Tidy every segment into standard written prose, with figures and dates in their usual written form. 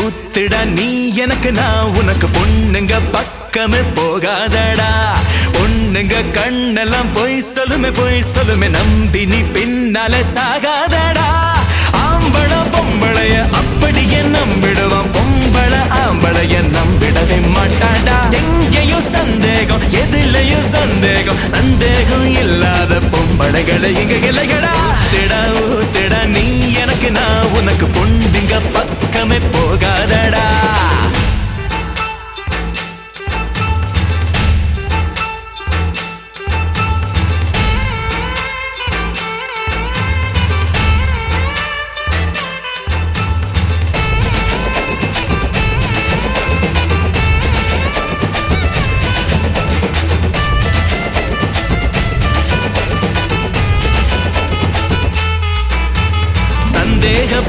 ஊத்துடா நீ எனக்கு நான் உனக்கு பொண்ணுங்க பக்கமே போகாதடா பொண்ணுங்க கண்ணெல்லாம் பொய் சொல்லுமே நம்பி நீ பின்னாலே சாகாதடா ஆம்பள பொம்பளைய அப்படியே நம்பிடுவான் பொம்பள ஆம்பளைய நம்பிடவே மாட்டாடா எங்கேயும் சந்தேகம் எதிலையும் சந்தேகம் இல்லாத பொம்பளைகளை இங்க இலைகளா ஊத்துடா நீ எனக்கு நான் உனக்கு பொண்ணுங்க பக்கமே போகாதடா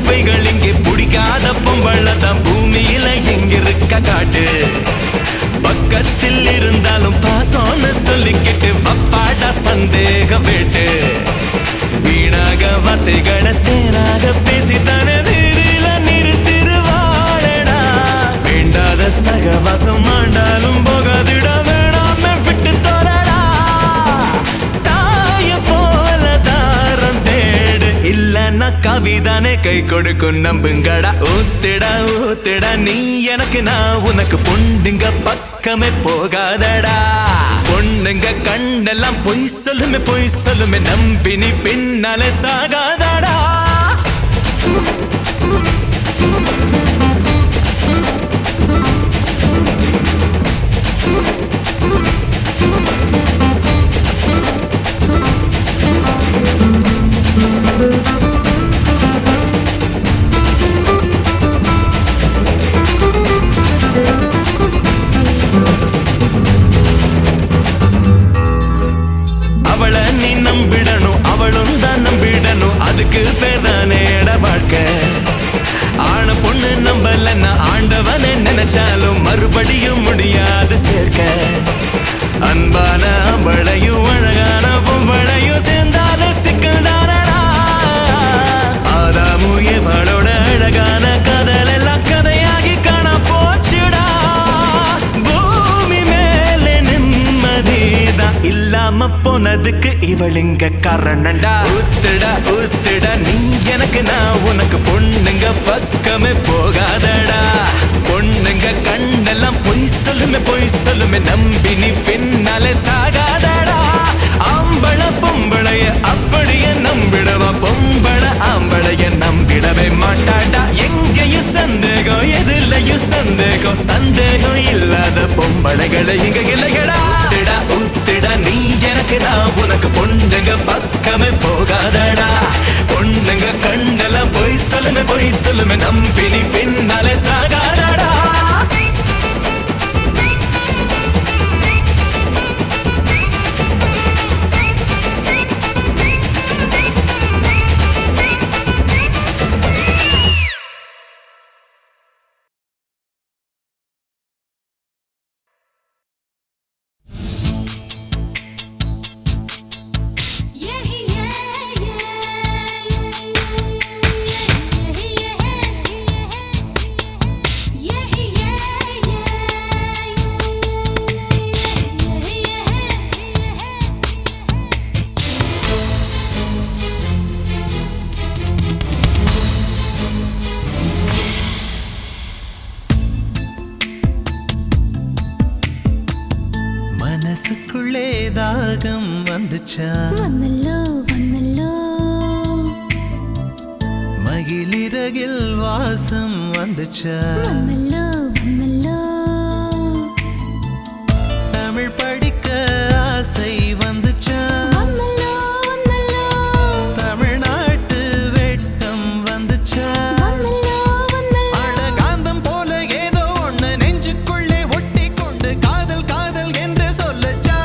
பைகள் இங்கே பிடிக்காத பொம்பளதான் பூமியில எங்கிருக்க காட்டு பக்கத்தில் இருந்தாலும் பாசம்னு சொல்லிக்கிட்டு வப்பாடா சந்தேக வேட்டு வீணாக வார்த்தைகளை தேனாக பேசி தனதில நிறுத்திருவாடா வேண்டாத சகவாசம் ஆண்டாலும் போகாதிட வேணாம விட்டு தோறடா தாய போல தாரம் தேடு இல்லன்னா கவிதானே கை கொடுக்கும் நம்புங்கடா ஊத்துடா நீ எனக்கு நான் உனக்கு பொண்ணுங்க பக்கமே போகாதடா பொண்ணுங்க கண்ணெல்லாம் பொய் சொல்லுமே நம்பி நீ பின்னாலே சாகாதடா அதுக்கு பேர்தானே வாழ்க்கை ஆன பொண்ணு நம்பலன்னா ஆண்டவனை நினைச்சாலும் மறுபடியும் முடியாது சேர்க்க அன்பான அம்பளையும் அழகான பொம்பளையும் சேர்ந்தாலும் சிக்கல் தானடா ஆதாமு எவளோட அழகான கதல் எல்லாம் கதையாகி காண போச்சுடா பூமி மேலே நிம்மதிதான் இல்லாம போனதுக்கு இவளுங்க காரணண்டா ஊத்துடா நீ எனக்கு நான் உனக்கு பொண்ணுங்க பக்கமே போகாதடா பொண்ணுங்க கண்ணெல்லாம் பொய் சொல்லுமே நம்பி நீ பின்னாலே சாகாதடா ஆம்பள பொம்பளைய அப்படியே நம்பிடவா பொம்பள ஆம்பளைய நம்பிடவே மாட்டாடா எங்கேயும் சந்தேகம் எதிலையும் சந்தேகம் இல்லாத பொம்பளைகளை இங்க இலைகளா ஊத்துடா நீ எனக்கு நான் உனக்கு பொண்ணுங்க பக்கமே போகாதடா பொண்ணுங்க கண்ணெல்லாம் பொய் சொல்லுமே நம்பி நீ பின்னாலே சாகாதடா மனசுக்குள்ளே தாகம் வந்துச்சா வந்தல்லோ மகிழிறகில் வாசம் வந்துச்சா வந்தல்லோ தமிழ் படிக்க ஆசை வந்துச்சா தமிழ்நாட்டு வெட்கம் வந்துச்சா அழகாந்தம் போல ஏதோ ஒண்ணு நெஞ்சுக்குள்ளே ஒட்டி கொண்டு காதல் என்று சொல்லச்சா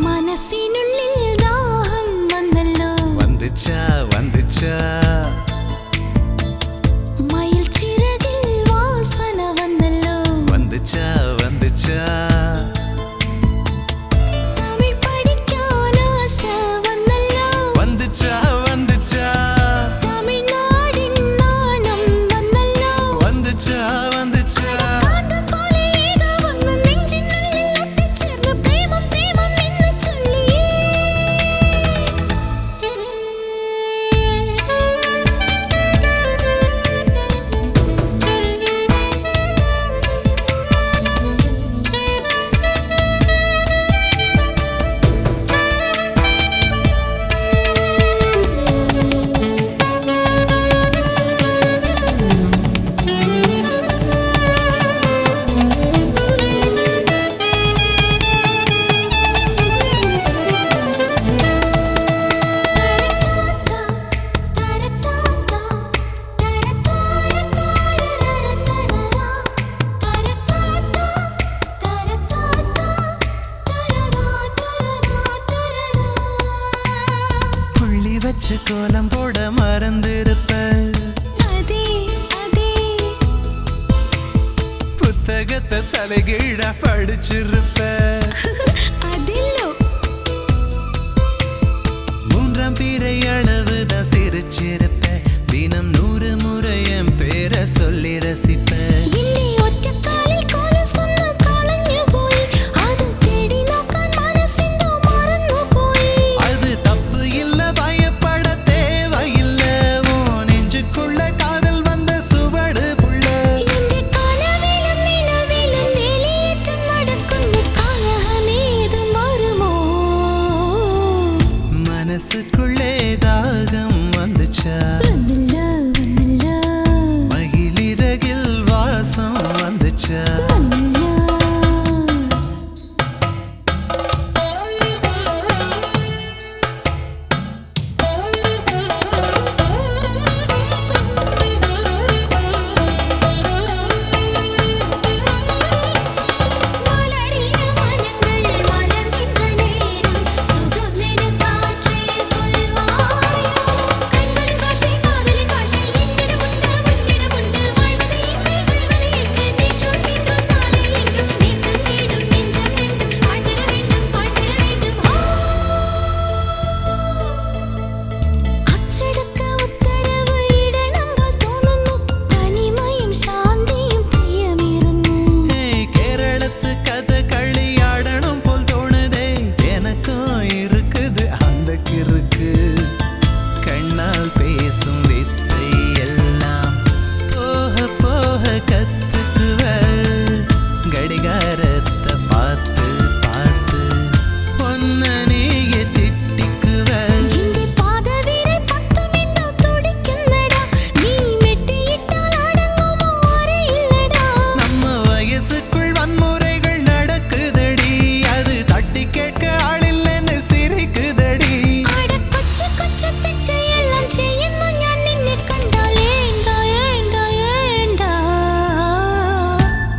மனசினுள்ளில் தாகம் வந்தல்லோ வந்துச்சா மயில் சிறகு வச்சு கோலம் போட மறந்திருப்ப புத்தகத்தை தலைகீழ படிச்சிருப்ப மூன்றாம் பிறை அளவுதான் சிரிச்சிருப்ப தினம் 100 முறை என் பேரை சொல்லி ரசிப்ப மனசுக்குள்ளே தாகம் வந்துச்சா மகிழிறகில் வாசம் வந்துச்சா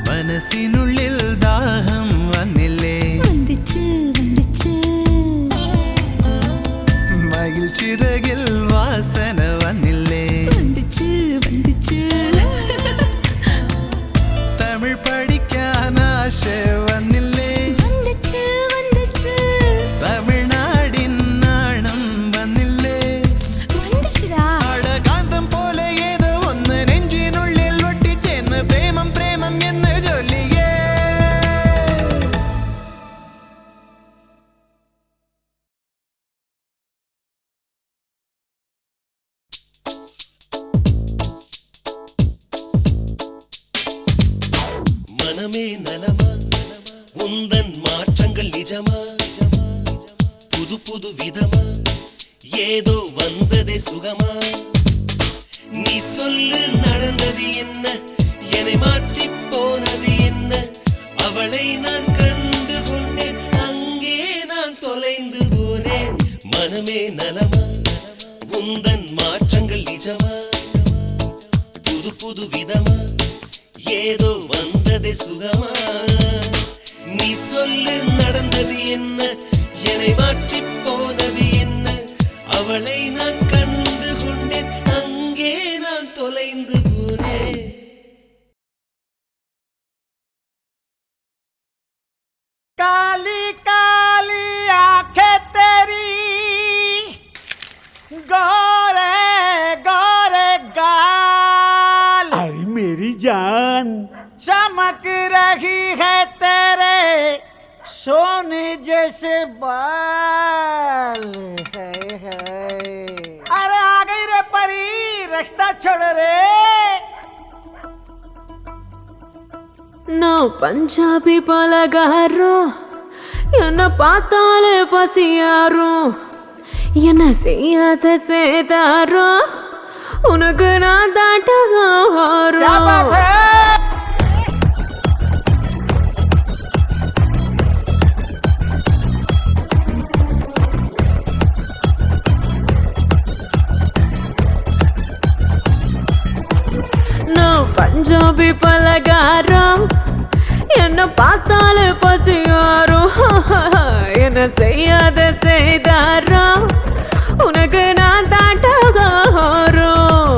மனசினுள்ளில் தாகம் வந்தில்லே மகிழ்ச்சிறகில் வாசனை வந்தில்லே தமிழ் படிக்கான ஆசை வந்தில்லே தமிழ்நாடின் நாணம் வந்தில்லே அட காந்தம் போல ஏதோ ஒன்று நெஞ்சினுள்ளில் ஒட்டி சேர்ந்து பிரேமம் பிரேமம் என்ன சொல்லியே மனமே நலமா உந்தன் மாற்றங்கள் நிஜமா புது புது விதமா ஏதோ வந்ததே சுகமா நீ சொல்லு நடந்தது என்ன என்னை மாற்றி போனது என்ன அவளை நான் கண்டு கொண்டேன் அங்கே நான் தொலைந்து போனேன் மனமே நலமா உந்தன் மாற்றங்கள் நிஜமா புது புது விதமா ஏதோ வந்ததே சுகமா நீ சொல்லு நடந்தது என்ன என்னை மாற்றி போனது என்ன அவளை நான் கண்டு கொண்டேன் அங்கே நான் தொலைந்து போனேன் काली काली आंखें तेरी गोरे गोरे गाल अरे मेरी जान चमक रही है तेरे सोने जैसे बाल है। अरे आ गई रे परी रास्ता छोड़ रे நான் பஞ்சாபி பலகாரம் என்ன பார்த்தாலே பசியாரும் என்ன செய்யாத சேதாரம் உனக்கு நான் क्या बात है நான் பஞ்சாபி பலகாரம் என்ன பார்த்தாலே பசியாரும் என்ன செய்யாத செய்தாரம் உனக்கு நான் தாண்டகாரம்.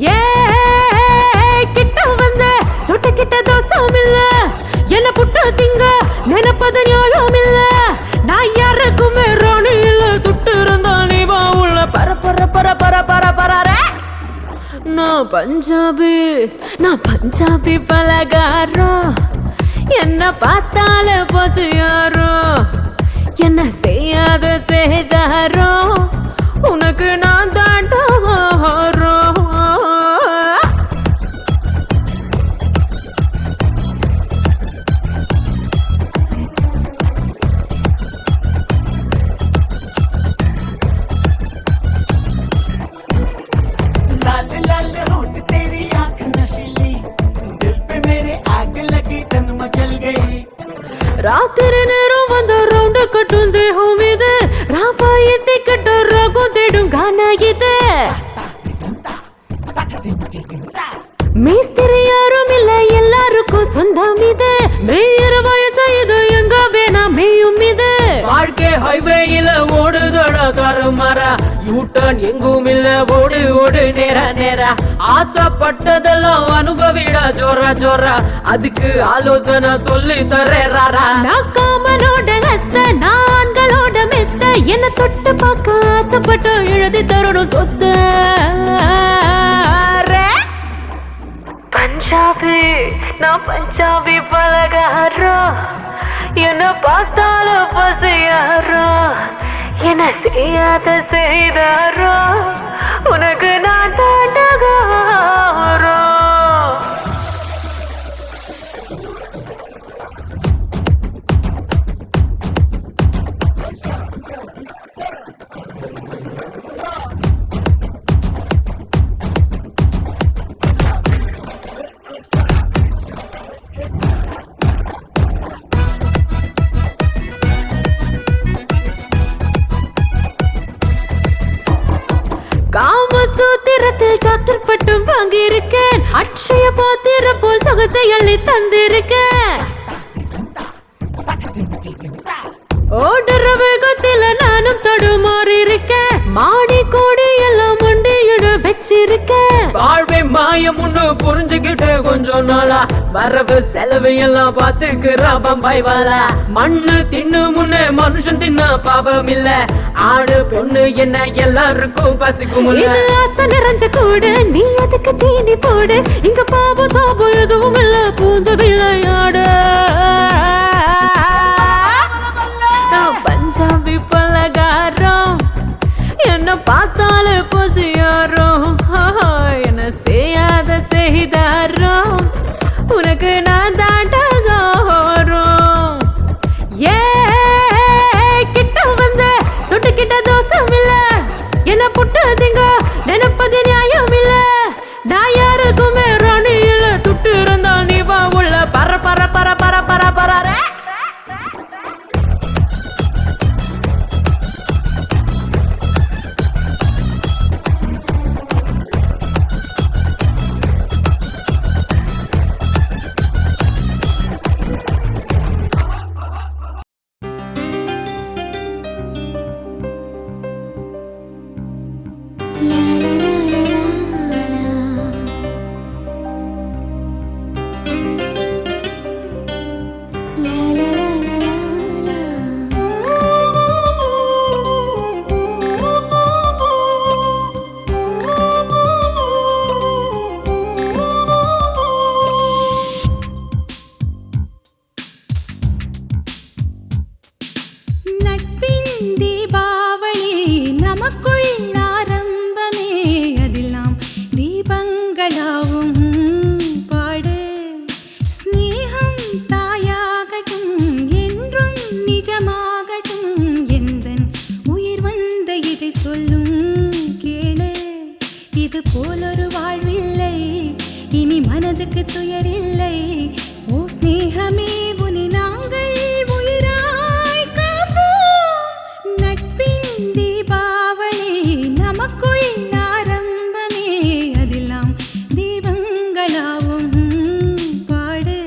ஏ கிட்ட வந்த தொட்ட கிட்ட தோசம் இல்ல, என்ன புட்ட திங்க நினைப்பது ஞாபகம் இல்ல. நான் யாருக்குமே ராணி இல்ல, துட்டு இருந்தா நீ வா உள்ள பர பர பர பர பர பர. நான் பஞ்சாபி பலகாரம், என்ன பார்த்தால பசியாரோ, என்ன செய்யாத செய்தாரோ, உனக்கு நான் தாண்டகாரோ. लाल लाल होठ तेरी आंख नशीली, दिल पे मेरे आग लगी तन मचल गई. ராத்திரி நேரம் வந்த ரவுண்டு கட்டும் தேகம் இது, ராபாயத்தை கட்ட ராகம் தேடும் கானா இது. மேஸ்திரி யாரும் இல்ல, எல்லாருக்கும் சொந்தம் இது. மேயர் வயசு இது, எங்க வேணா மேயும் இது. வாழ்க்கை ஹைவேயில ஓடுதடா தருமாறா, யூட்டர்ன் எங்கும் இல்ல, ஓடு ஓடு நேரா நேரா. ஆசைப்பட்டதெல்லாம் அனுபவிடா ஜோரா ஜோரா, அதுக்கு ஆலோசனை சொல்லி தர்றாரா. நான் காமனோட அத்த, நான்களோட மெத்த, என்ன தொட்டு பார்க்க ஆசைப்பட்டு எழுதி தரணும் சொத்து. நான் பஞ்சாபி பலகாரம், என்ன பார்த்தால பசியாரோ, என்ன செய்யாத செய்தாரோ, உனக்கு நான் தாண்டகாரோ. காமசூத்திரத்தில் டாக்டர் பட்டம் வாங்கியிருக்கேன், அட்சய பாத்திர போல் சுகத்தை அள்ளி தந்திருக்கேன். ஓடுற வேகத்தில நானும் தடுமாறி இருக்கேன், மாடி கோடி எல்லாம் மண்டியிட வச்சிருக்கேன். வாழ்வே மாயம் ஒண்ணு புரிஞ்சுக்கிட்டு கொஞ்சம் நாளா, வரவு செலவு எல்லாம் பாத்துக்கிறா பம்பாய் வாழா. மண்ணு தின்னு முன்னே மனுஷன் தின்ன பாவம் இல்ல, ஆடு பொண்ணு என்ன எல்லாருக்கும் பசிக்கும். இது ஆசை நிறைஞ்ச கூடு, நீ அதுக்கு தீனி போடு, இங்க பாவம் சாபம் எதுவும் இல்ல, பூந்து விளையாடு. பஞ்சாபி பலகாரம், என்ன பார்த்தாலே பசியாரோ, என்ன செய்யாத செய்தாரோ, உனக்கு நான் தாண்டகாரோ. ஏ கிட்ட வந்த தொட்டு கிட்ட தோசம் இல்ல, என்ன புட்ட திங்க நினைப்பது நியாயம் இல்ல. நான் யாருக்குமே ராணி இல்ல, துட்டு இருந்தா நீ வா உள்ள பர பர பர பர பர பர. மனதுக்கு துயரில்லை ஓ ஸ்நேகமே உன்னை நாங்கள் உயிராய் காப்போம் நட்பின் தீபாவளி நமக்குள் ஆரம்பமே அதெல்லாம் தீபங்களாவும் பாடு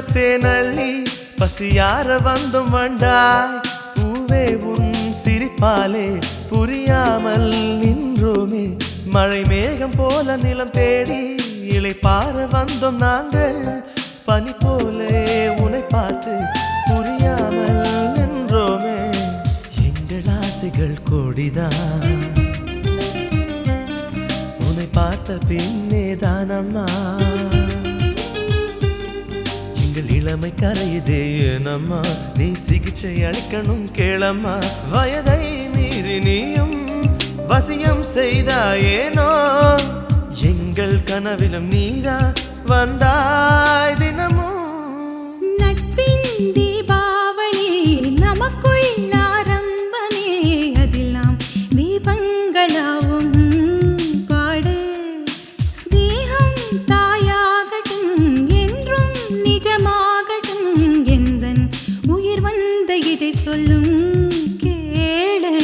தேனள்ளி பசியார வந்தும் வண்டாய் பூவே உன் சிரிப்பாலே புரியாமல் நின்றோமே மழை மேகம் போல நிலம் தேடி இலை பார வந்தோம் நாங்கள் பனி போலே உன்னை பார்த்து புரியாமல் நின்றோமே எங்கள் ஆசைகள் கோடிதான் உன்னை பார்த்த பின்னே தானம்மா எங்கள் இளமை கரையுதே ஏனம்மா நீ சிகிச்சை அளிக்கணும் கேளம்மா வயதை மீறி நீயும் வசியம் செய்தாயேனோ எங்கள் கனவிலும் நீதான் வந்தாய் தினமும் நட்பின் தீபாவளி நமக்குள் ஆரம்பமே அதில் நாம் தீபங்களாவும் பாடு ஸ்நேகம் தாயாகட்டும் என்றும் நிஜமாகட்டும் எந்தன் உயிர் வந்த இதை சொல்லும் கேளு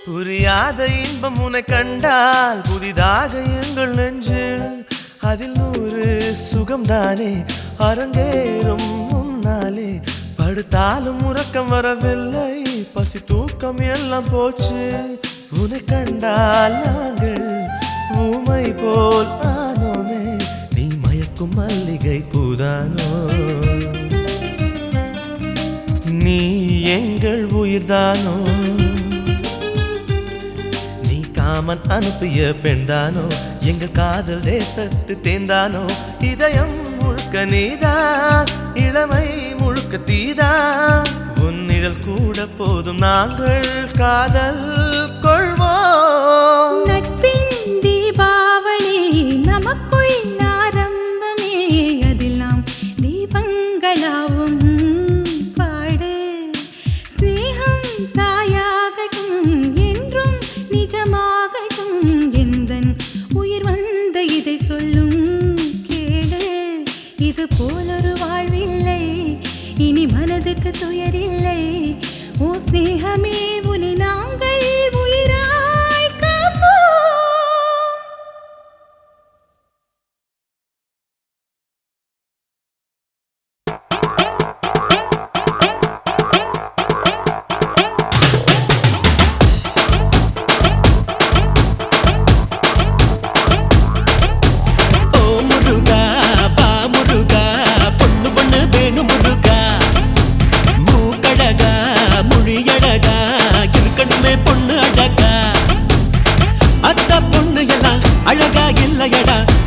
புரியாத இன்பம் உன்னை கண்டால் புதிதாக எங்கள் நெஞ்சில் அதில் 100 சுகம்தானே அரங்கேறும் முன்னாலே படுத்தாலும் உறக்கம் வரவில்லை பசி தூக்கம் எல்லாம் போச்சு உன்னை கண்டால் நாங்கள் ஊமை போல் ஆனோமே நீ மயக்கும் மல்லிகை பூதானோ நீ எங்கள் உயிர்தானோ காமன் அனுப்பிய பெண்தானோ எங்கள் காதல் தேசத்து தேர்ந்தானோ இதயம் முழுக்க நீதான் இளமை முழுக்க தீதான் உன் நிழல் கூட போதும் நாங்கள் காதல் கொள்வோம் நட்பின் தீபாவளி நமக்குள் ஆரம்பமே அதில் நாம் தீபங்களாவும் பாடு ஸ்நேகம் தாயாகட்டும் என்றும் நிஜமாகட்டும் எந்தன் உயிர் வந்த இதை சொல்லும் கேளு இது போலொரு வாழ்வில்லை இனி மனதுக்கு துயரில்லை ஓ ஸ்நேகமே உன்னை நாங்கள் உயிராய் காப்போம்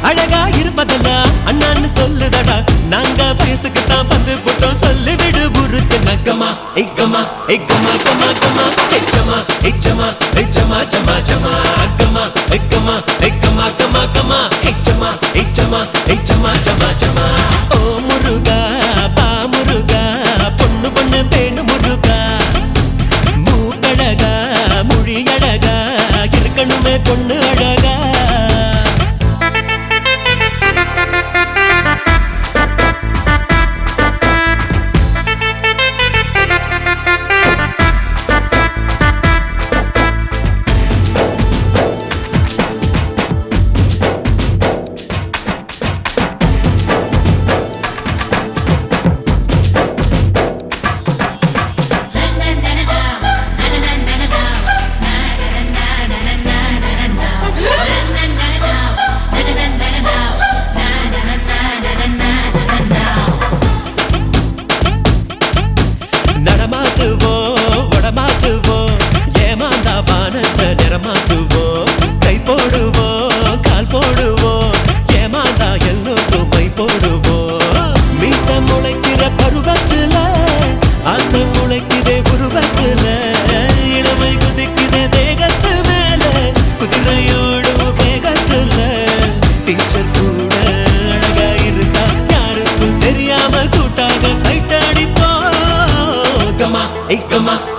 அழகா இருப்பதெல்லாம் அண்ணான்னு சொல்லுதடா நாங்க வயசுக்குத்தான் வந்து போட்டோம் சொல்லிவிடு புருக்கு நக்கமா இக்கமா இக்கமா கமா கமா எச்சமா எச்சமா எச்சமா சமா சமா அக்கமா எக்கமா எக்கமா கமா கமா எச்சமா எச்சமா எச்சமா சமா சமா ஓ முருகா பா முருகா பொண்ணு பொண்ணு பேணு முருகா மூக்கழகா மொழியழகா இருக்கணுமே பொண்ணு அழகா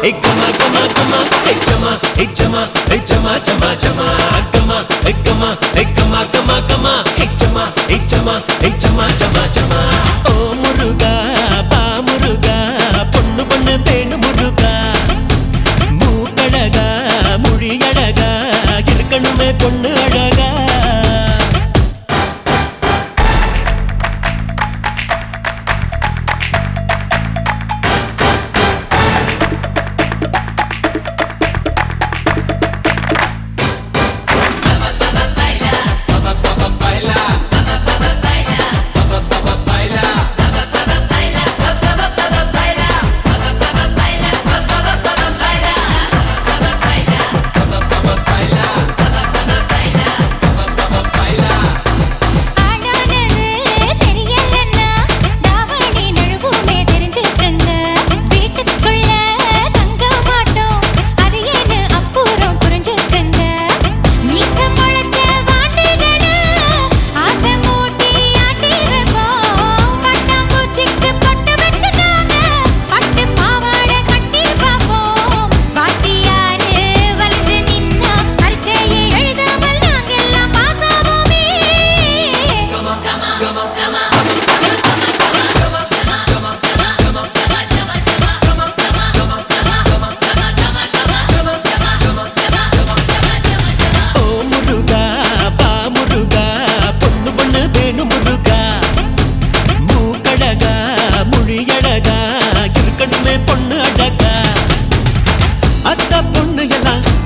hey kama kama kama, hey chama, hey chama, hey chama chama chama, kama, hey kama, hey kama kama kama, hey chama, hey chama, hey chama chama chama. Oh muruga, ba muruga, பொண்ணு பொண்ணு பேணு முருகா, மூக்கழகா, மொழி அழகா, இருக்கணுமே பொண்ணு அழகா.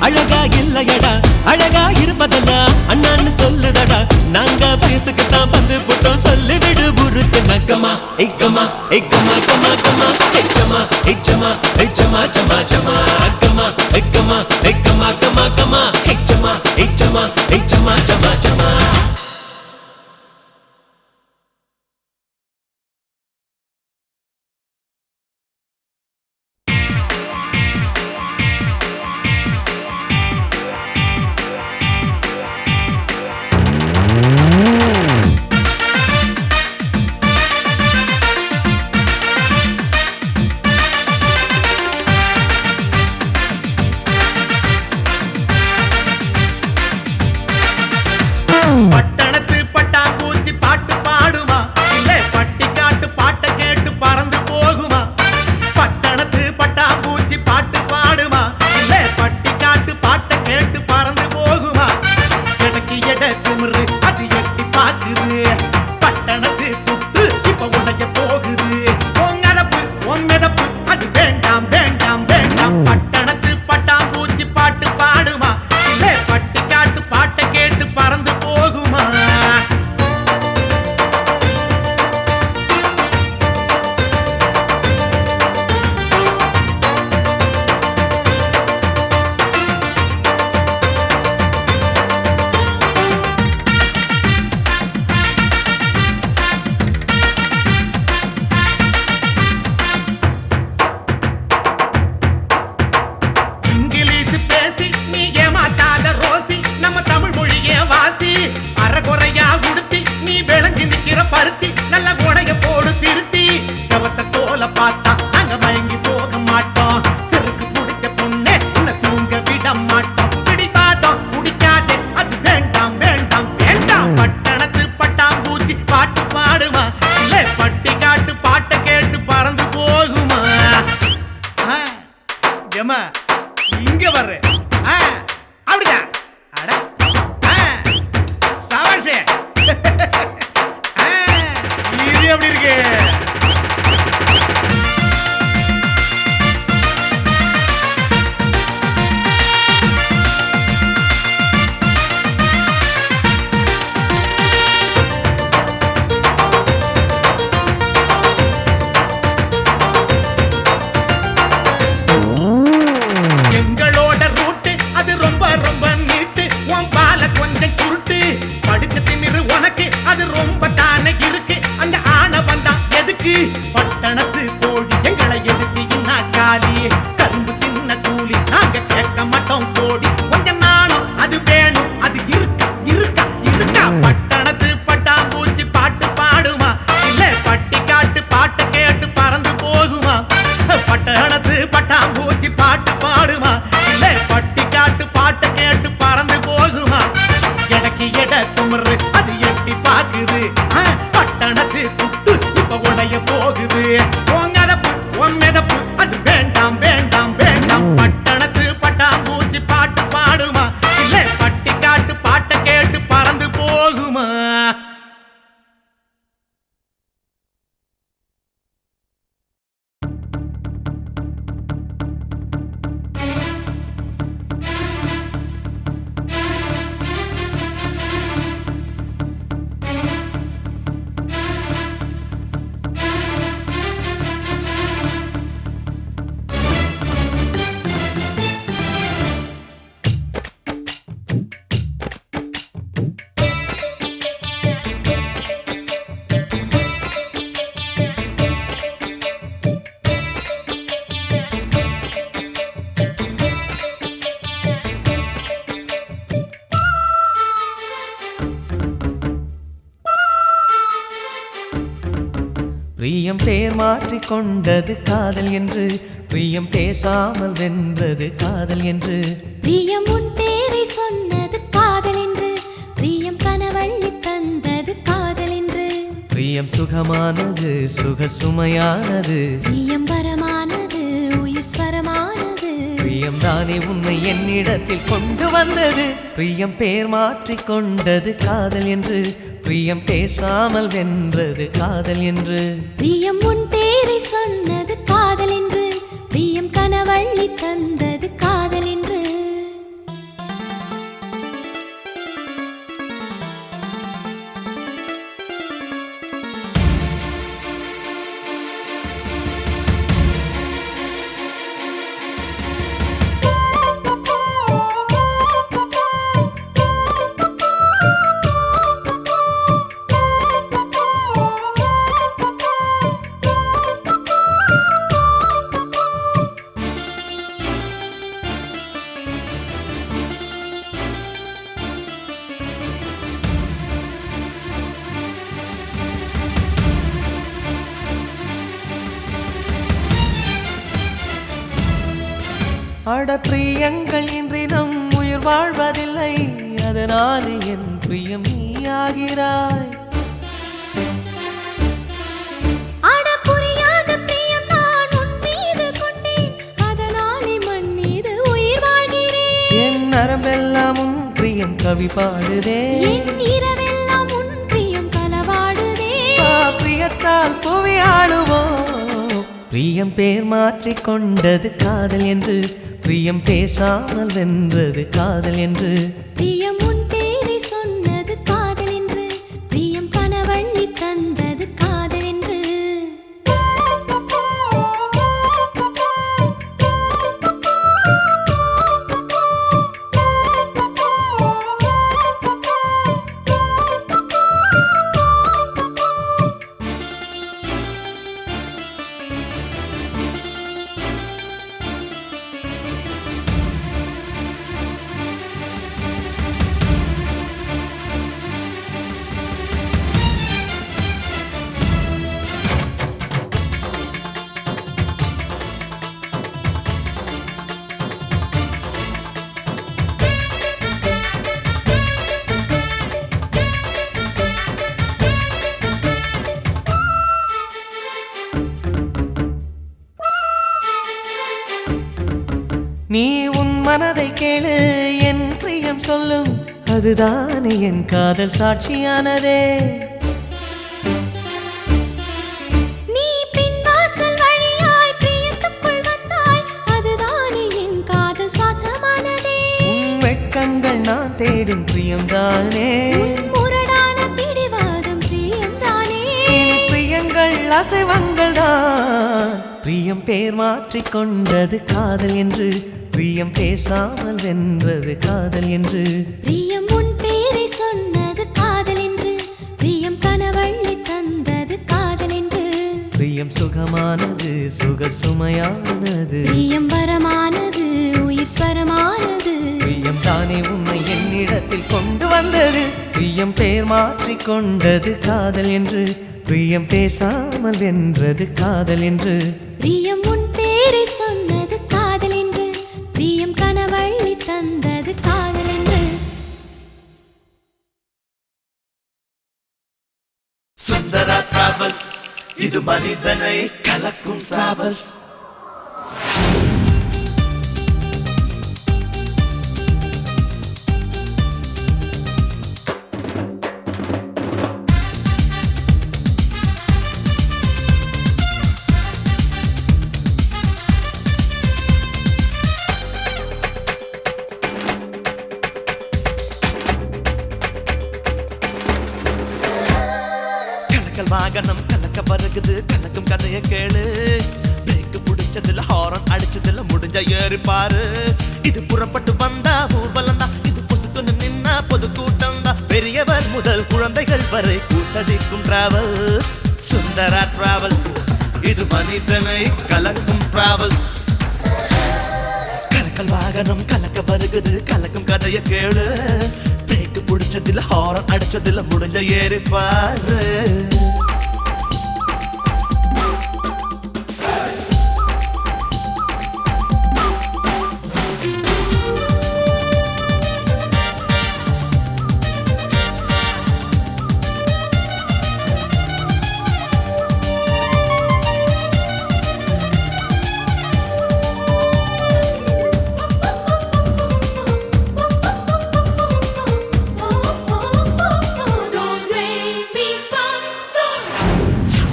அழகா இல்லையடா, அழகா இருப்பதெல்லாம் அண்ணான்னு சொல்லுதடா. நாங்க வயசுக்கு தான் வந்து போட்டோம், சொல்லிவிடு புருக்கு நக்கமா. ஐக்கமா ஐக்கமா கமா கமா, ஐச்சமா ஐச்சமா ஐச்சமா சமா சமா, அக்கமா ஐக்கமா ஐக்கமா கமா கமா, ஐச்சமா ஐச்சமா ஐச்சமா சமா சமா. பட்டணத்து பட்டாம்பூச்சி பாட்டு பாடுமா, இல்ல பட்டிக்காட்டு பாட்டை கேட்டு பறந்து போகுமா? பட்டணத்து பட்டாம்பூச்சி பாட்டு பாடுமா, இல்ல பட்டிக்காட்டு பாட்டை கேட்டு பறந்து போகுமா? எனக்கு எட திமிரு அது எட்டி பாக்குது, பட்டணத்து புத்து இப்ப உடைய போகுது. உங்கடப்பு உன் மிதப்பு அது வேண்டாம் வேண்டாம் வேண்டாம். பட்டணத்து பட்டாம்பூச்சி பாட்டு பாடுமா, இல்ல பட்டிக்காட்டு பாட்டை கேட்டு பறந்து போகுமா? எட துமரு அது எட்டி பாக்குது பட்டணத்து புட்டு இப்ப உடைய போகுது உன் மிதப்பு அது வேண்டாம் வேண்டாம் வேண்டாம் பட்டணத்து பட்டாம்பூச்சி பாட்டு பாடுமா இல்ல பட்டி காட்டு பாட்டை கேட்டு பறந்து போகுமா பிரியம் பேர் மாற்றிக் கொண்டது காதல் என்று பிரியம் பேசாமல் வென்றது காதல் என்று பிரியம் உன் பேரை சொன்னது காதல் என்று பிரியம் கனவள்ளி தந்தது காதல் என்று பிரியம் சுகமானது சுக சுமையானது பிரியம் வரமானது உயிர் ஸ்வரமானது பிரியம் தானே உன்னை என்னிடத்தில் கொண்டு வந்தது பிரியம் பேர் மாற்றிக் கொண்டது காதல் என்று பிரியம் பேசாமல் வென்றது காதல் என்று பிரியம் உன் பேரை சொன்னது காதல் என்று பிரியம் கனவள்ளி தந்தது காதல் என்று அட பிரியங்கள் இன்றி நம் உயிர் வாழ்வதில்லை அதனாலே என் பிரியம் நீயாகிறாய் அட புரியாத பிரியம் நான் உன் மீது கொண்டேன் அதனாலே மண் மீது உயிர் வாழ்கிறேன் என் நரம்பெல்லாம் உன் பிரியம் கவி பாடுதே என் இரவெல்லாம் உன் பிரியம் களவாடுதே பிரியத்தால் புவி ஆளுவோம் பிரியம் பேர் மாற்றிக் கொண்டது காதல் என்று பிரியம் பேசாமல் வென்றது காதல் என்று பிரியம் உன் பேரை சொன்னது காதல் என்று பிரியம் கனவள்ளி தந்தது காதல் என்று நீ உன் மனதை கேளு என் பிரியம் சொல்லும் அதுதானே என் காதல் சாட்சியானதே நீ பின்வாசல் வழியாய் பிரியத்துக்குள் வந்தாய் அதுதானே என் காதல் சுவாசமானதே உன் வெட்கங்கள் நான் தேடும் பிரியம்தானே முரடான பிடிவாதம் பிரியம்தானே பிரியங்கள் அசைவங்கள் தான் பிரியம் பேர் மாற்றிக் கொண்டது காதல் என்று பிரியம் பேசாமல் வென்றது காதல் என்று பிரியம் உன் பேரை சொன்னது காதல் என்று பிரியம் கனவள்ளி தந்தது காதல் என்று பிரியம் சுகமானது சுக சுமையானது பிரியம் வரமானது உயிர் ஸ்வரமானது பிரியம் தானே உன்னை என்னிடத்தில் கொண்டு வந்தது பிரியம் பேர் மாற்றிக் கொண்டது காதல் என்று பிரியம் பேசாமல் வென்றது காதல் என்று பிரியம் உன் பேரை சொன்னது காதல் என்று பிரியம் கனவள்ளி தந்தது காதல் சுந்தரா டிராவல்ஸ், இது மனிதனை கலக்கும் டிராவல்ஸ். வாகனம் கலக்க வருகுது, கலக்கும் கதைய கேளு. பிரேக் புடிச்சதுல ஹாரன் அடிச்சதுல முடிஞ்ச ஏறி பாரு. இது புறப்பட்டு வந்தா ஊர்வலம் தான், இது பொசுக்குன்னு நின்னா பொது கூட்டம் தான். பெரியவர் முதல் குழந்தைகள் வரை கூத்தடிக்கும் டிராவல்ஸ். சுந்தரா டிராவல்ஸ், இது மனிதனை கலக்கும் டிராவல்ஸ். கலக்கல் வாகனம் கலக்க வருகுது, கலக்கும் கதைய கேளு. பிரேக் புடிச்சதுல ஹாரன் அடிச்சதுல முடிஞ்ச ஏறி பாரு.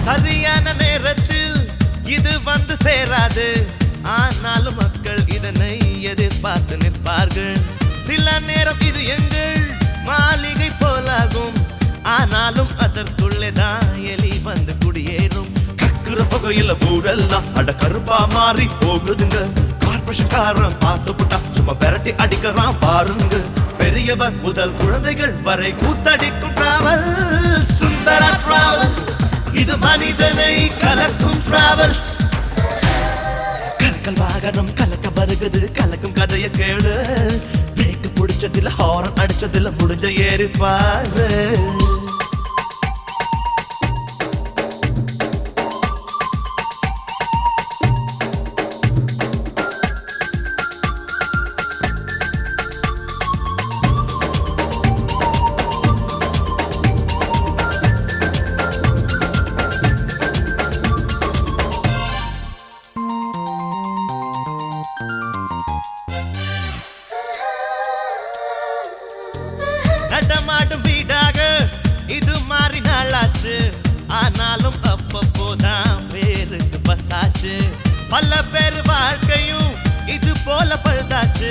சரியான நேரத்தில் இது வந்து சேராது, ஆனாலும் மக்கள் இதனை எதிர்பார்த்து நிற்பார்கள். சில நேரம் இது எங்கள் மாளிகை போலாகும், ஆனாலும் அதற்குள்ளே தான் எலி வந்து குடியேறும். கக்குற புகையில ஊரெல்லாம் அட கருப்பா மாறி போகுதுங்க. கார்பரேஷன்காரன் பார்த்து புட்டா சும்மா விரட்டி அடிக்கிறான் பாருங்க. பெரியவர் முதல் குழந்தைகள் வரை கூத்தடிக்கும் டிராவல். சுந்தரா டிராவல்ஸ், இது மனிதனை கலக்கும் டிராவல்ஸ். கலக்கல் வாகனம் கலக்க வருகுது, கலக்கும் கதைய கேளு. பிரேக் புடிச்சதுல ஹாரன் அடிச்சதுல முடிஞ்ச ஏறி பாரு. நடமாடும் வீடாக இது மாறி நாளாச்சு, ஆனாலும் அப்பப்போதான் பேருக்கு பசாச்சு. பல பேர் வாழ்க்கையும் இது போல பழுதாச்சு,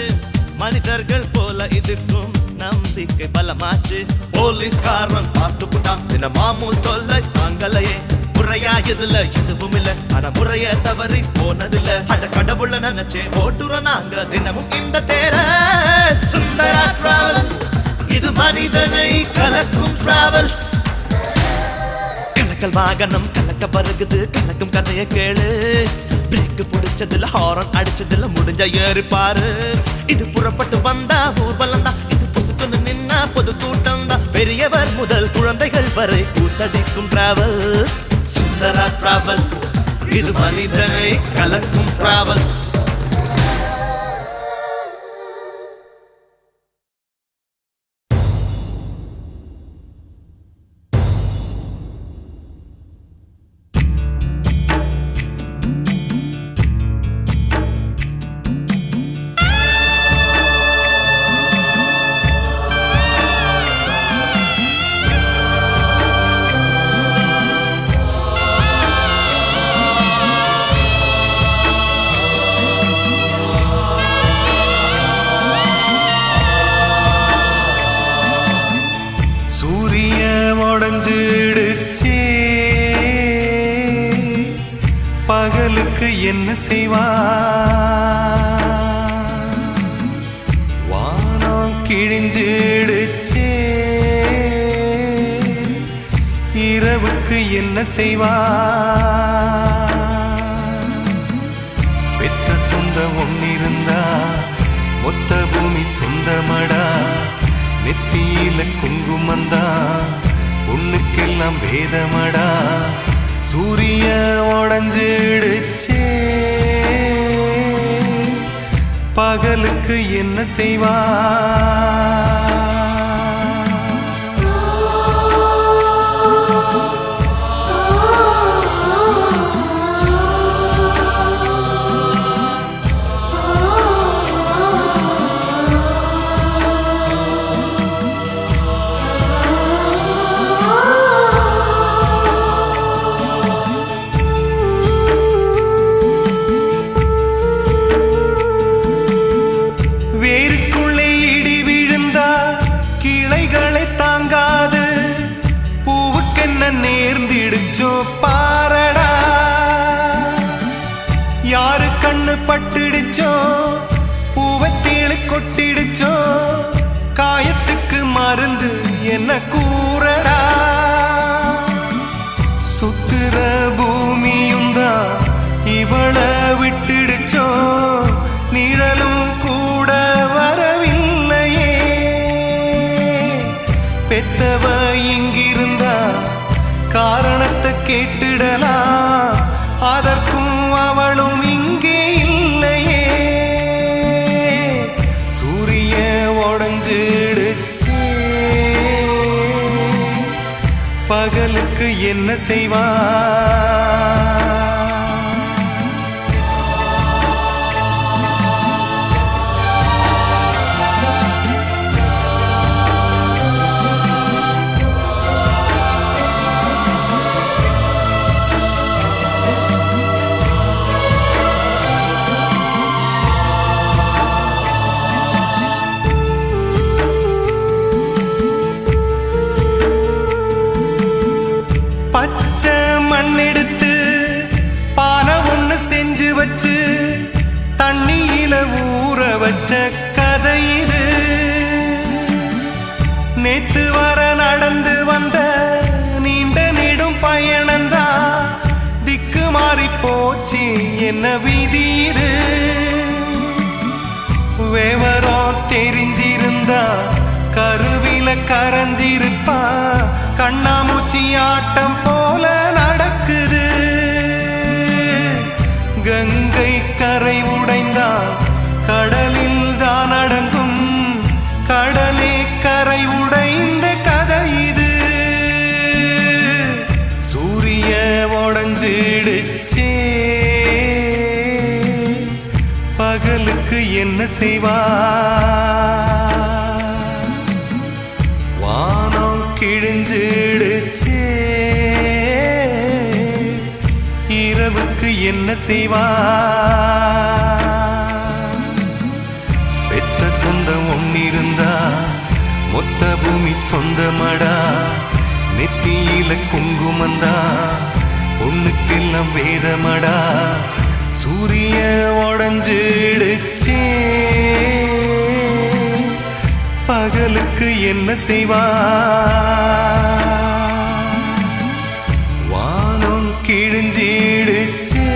மனிதர்கள் போல இதுக்கும் நம்பிக்கை பலமாச்சு. போலீஸ்காரன் பார்த்து புட்டா இந்த மாமூல் தொல்லை தாங்கலையே. முறையா இதுல எதுவும் இல்ல, ஆனா முறைய தவறி போனதில்ல. அத கடவுள நினைச்சே ஓட்டுறோம் நாங்க தினமும் இந்த தேர. சுந்தரா டிராவல்ஸ், இது மனிதனை கலக்கும் டிராவல்ஸ். கலக்கல் வாகனம் கலக்க வருகுது, கலக்கும் கதைய கேளு. பிரேக் புடிச்சதுல ஹாரன் அடிச்சதுல முடிஞ்ச ஏறி பாரு. இது புறப்பட்டு வந்தா ஊர்வலம் தான், இது பொசுக்குன்னு நின்னா பொது கூட்டம் தான். பெரியவர் முதல் குழந்தைகள் வரை கூத்தடிக்கும் டிராவல்ஸ். சுந்தரா டிராவல்ஸ், இது மனிதனை கலக்கும் டிராவல்ஸ். பகலுக்கு என்ன செய்வா, வானம் கிழிஞ்சிடுச்சே. இரவுக்கு என்ன செய்வா, பெத்த சொந்த ஒன்னிருந்தா மொத்த பூமி சொந்தமடா. நெத்தியில குங்குமந்தா பொண்ணுக்கெல்லாம் வேதமடா. சூரிய உடைஞ்சிடுச்சே, பகலுக்கு என்ன செய்வா. கூறடா சுத்துற பூமியுந்தா இவள விட்டுடுச்சோ நிழலும் கூட வரவில்லையே பெத்தவ இங்கிருந்தா காரணத்தை கேட்டுடலாம் அதற்கும் அவளும் இங்கே இல்லையே சூரிய உடைஞ்சிடுச்சே பகலுக்கு என்ன செய்வா பச்சை மண்ணெடுத்து பானை ஒண்ணு செஞ்சு வச்சு தண்ணியில ஊற வச்ச கதை இது நேத்து வர நடந்து வந்த நீண்ட நெடும் பயணந்தா திக்கு மாறி போச்சு என்ன விதி இது விவரம் தெரிஞ்சிருந்தா கருவில கரைஞ்சிருப்பா கண்ணாமூச்சி ஆட்டம் போல நடக்குது கங்கை கரை உடைந்தா கடலில் தான் அடங்கும் கடலே கரை உடைந்த கதை இது சூரிய உடைஞ்சிடுச்சே பகலுக்கு என்ன செய்வா வானம் கிழிஞ்சிடுச்சே இரவுக்கு என்ன செய்வா பெத்த சொந்தம் ஒன்னிருந்தா மொத்த பூமி சொந்தமடா நெத்தியில குங்குமந்தா பொண்ணுக்கெல்லாம் வேதமடா சூரிய உடைஞ்சிடுச்சே பகலுக்கு என்ன செய்வா வானம் கிழிஞ்சிடுச்சே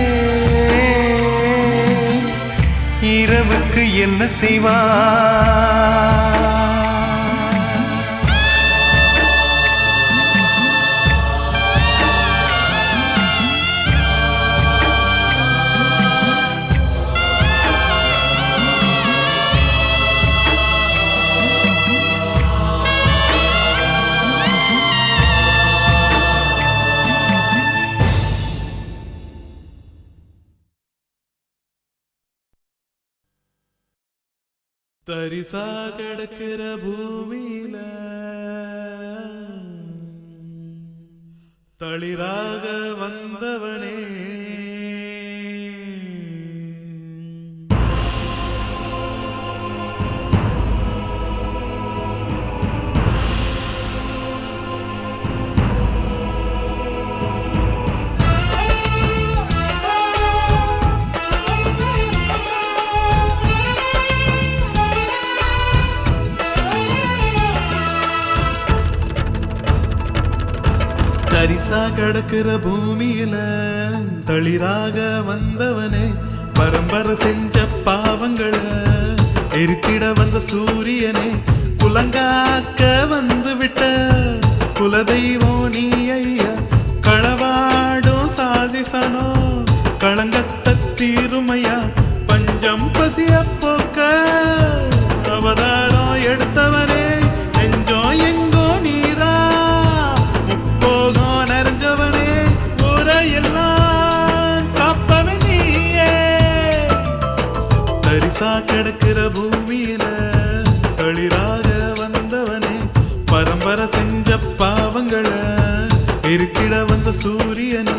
இரவுக்கு என்ன செய்வா தரிசா கிடக்கிற பூமியில தளிராக வந்தவனே தரிசா கிடக்கிற பூமியில தளிராக வந்தவனே பரம்பரை செஞ்ச பாவங்களை எரித்திட வந்த சூரியனே குலங்காக்க வந்து விட்ட குலதெய்வம் நீ ஐயா களவாடும் சாதிசனோ களங்கத்த தீருமையா பஞ்சம் பசிய போக்க அவதாரம் எடுத்தவனே நெஞ்சம் எங்கோ நீரா முப்போகம் நிறைஞ்சவனே ஊரையெல்லாம் காப்பவன் நீயே தரிசா கிடக்கிற பூமியில தளிராக வந்தவனே பரம்பரை செஞ்ச பாவங்களை எரித்திட வந்த சூரியனே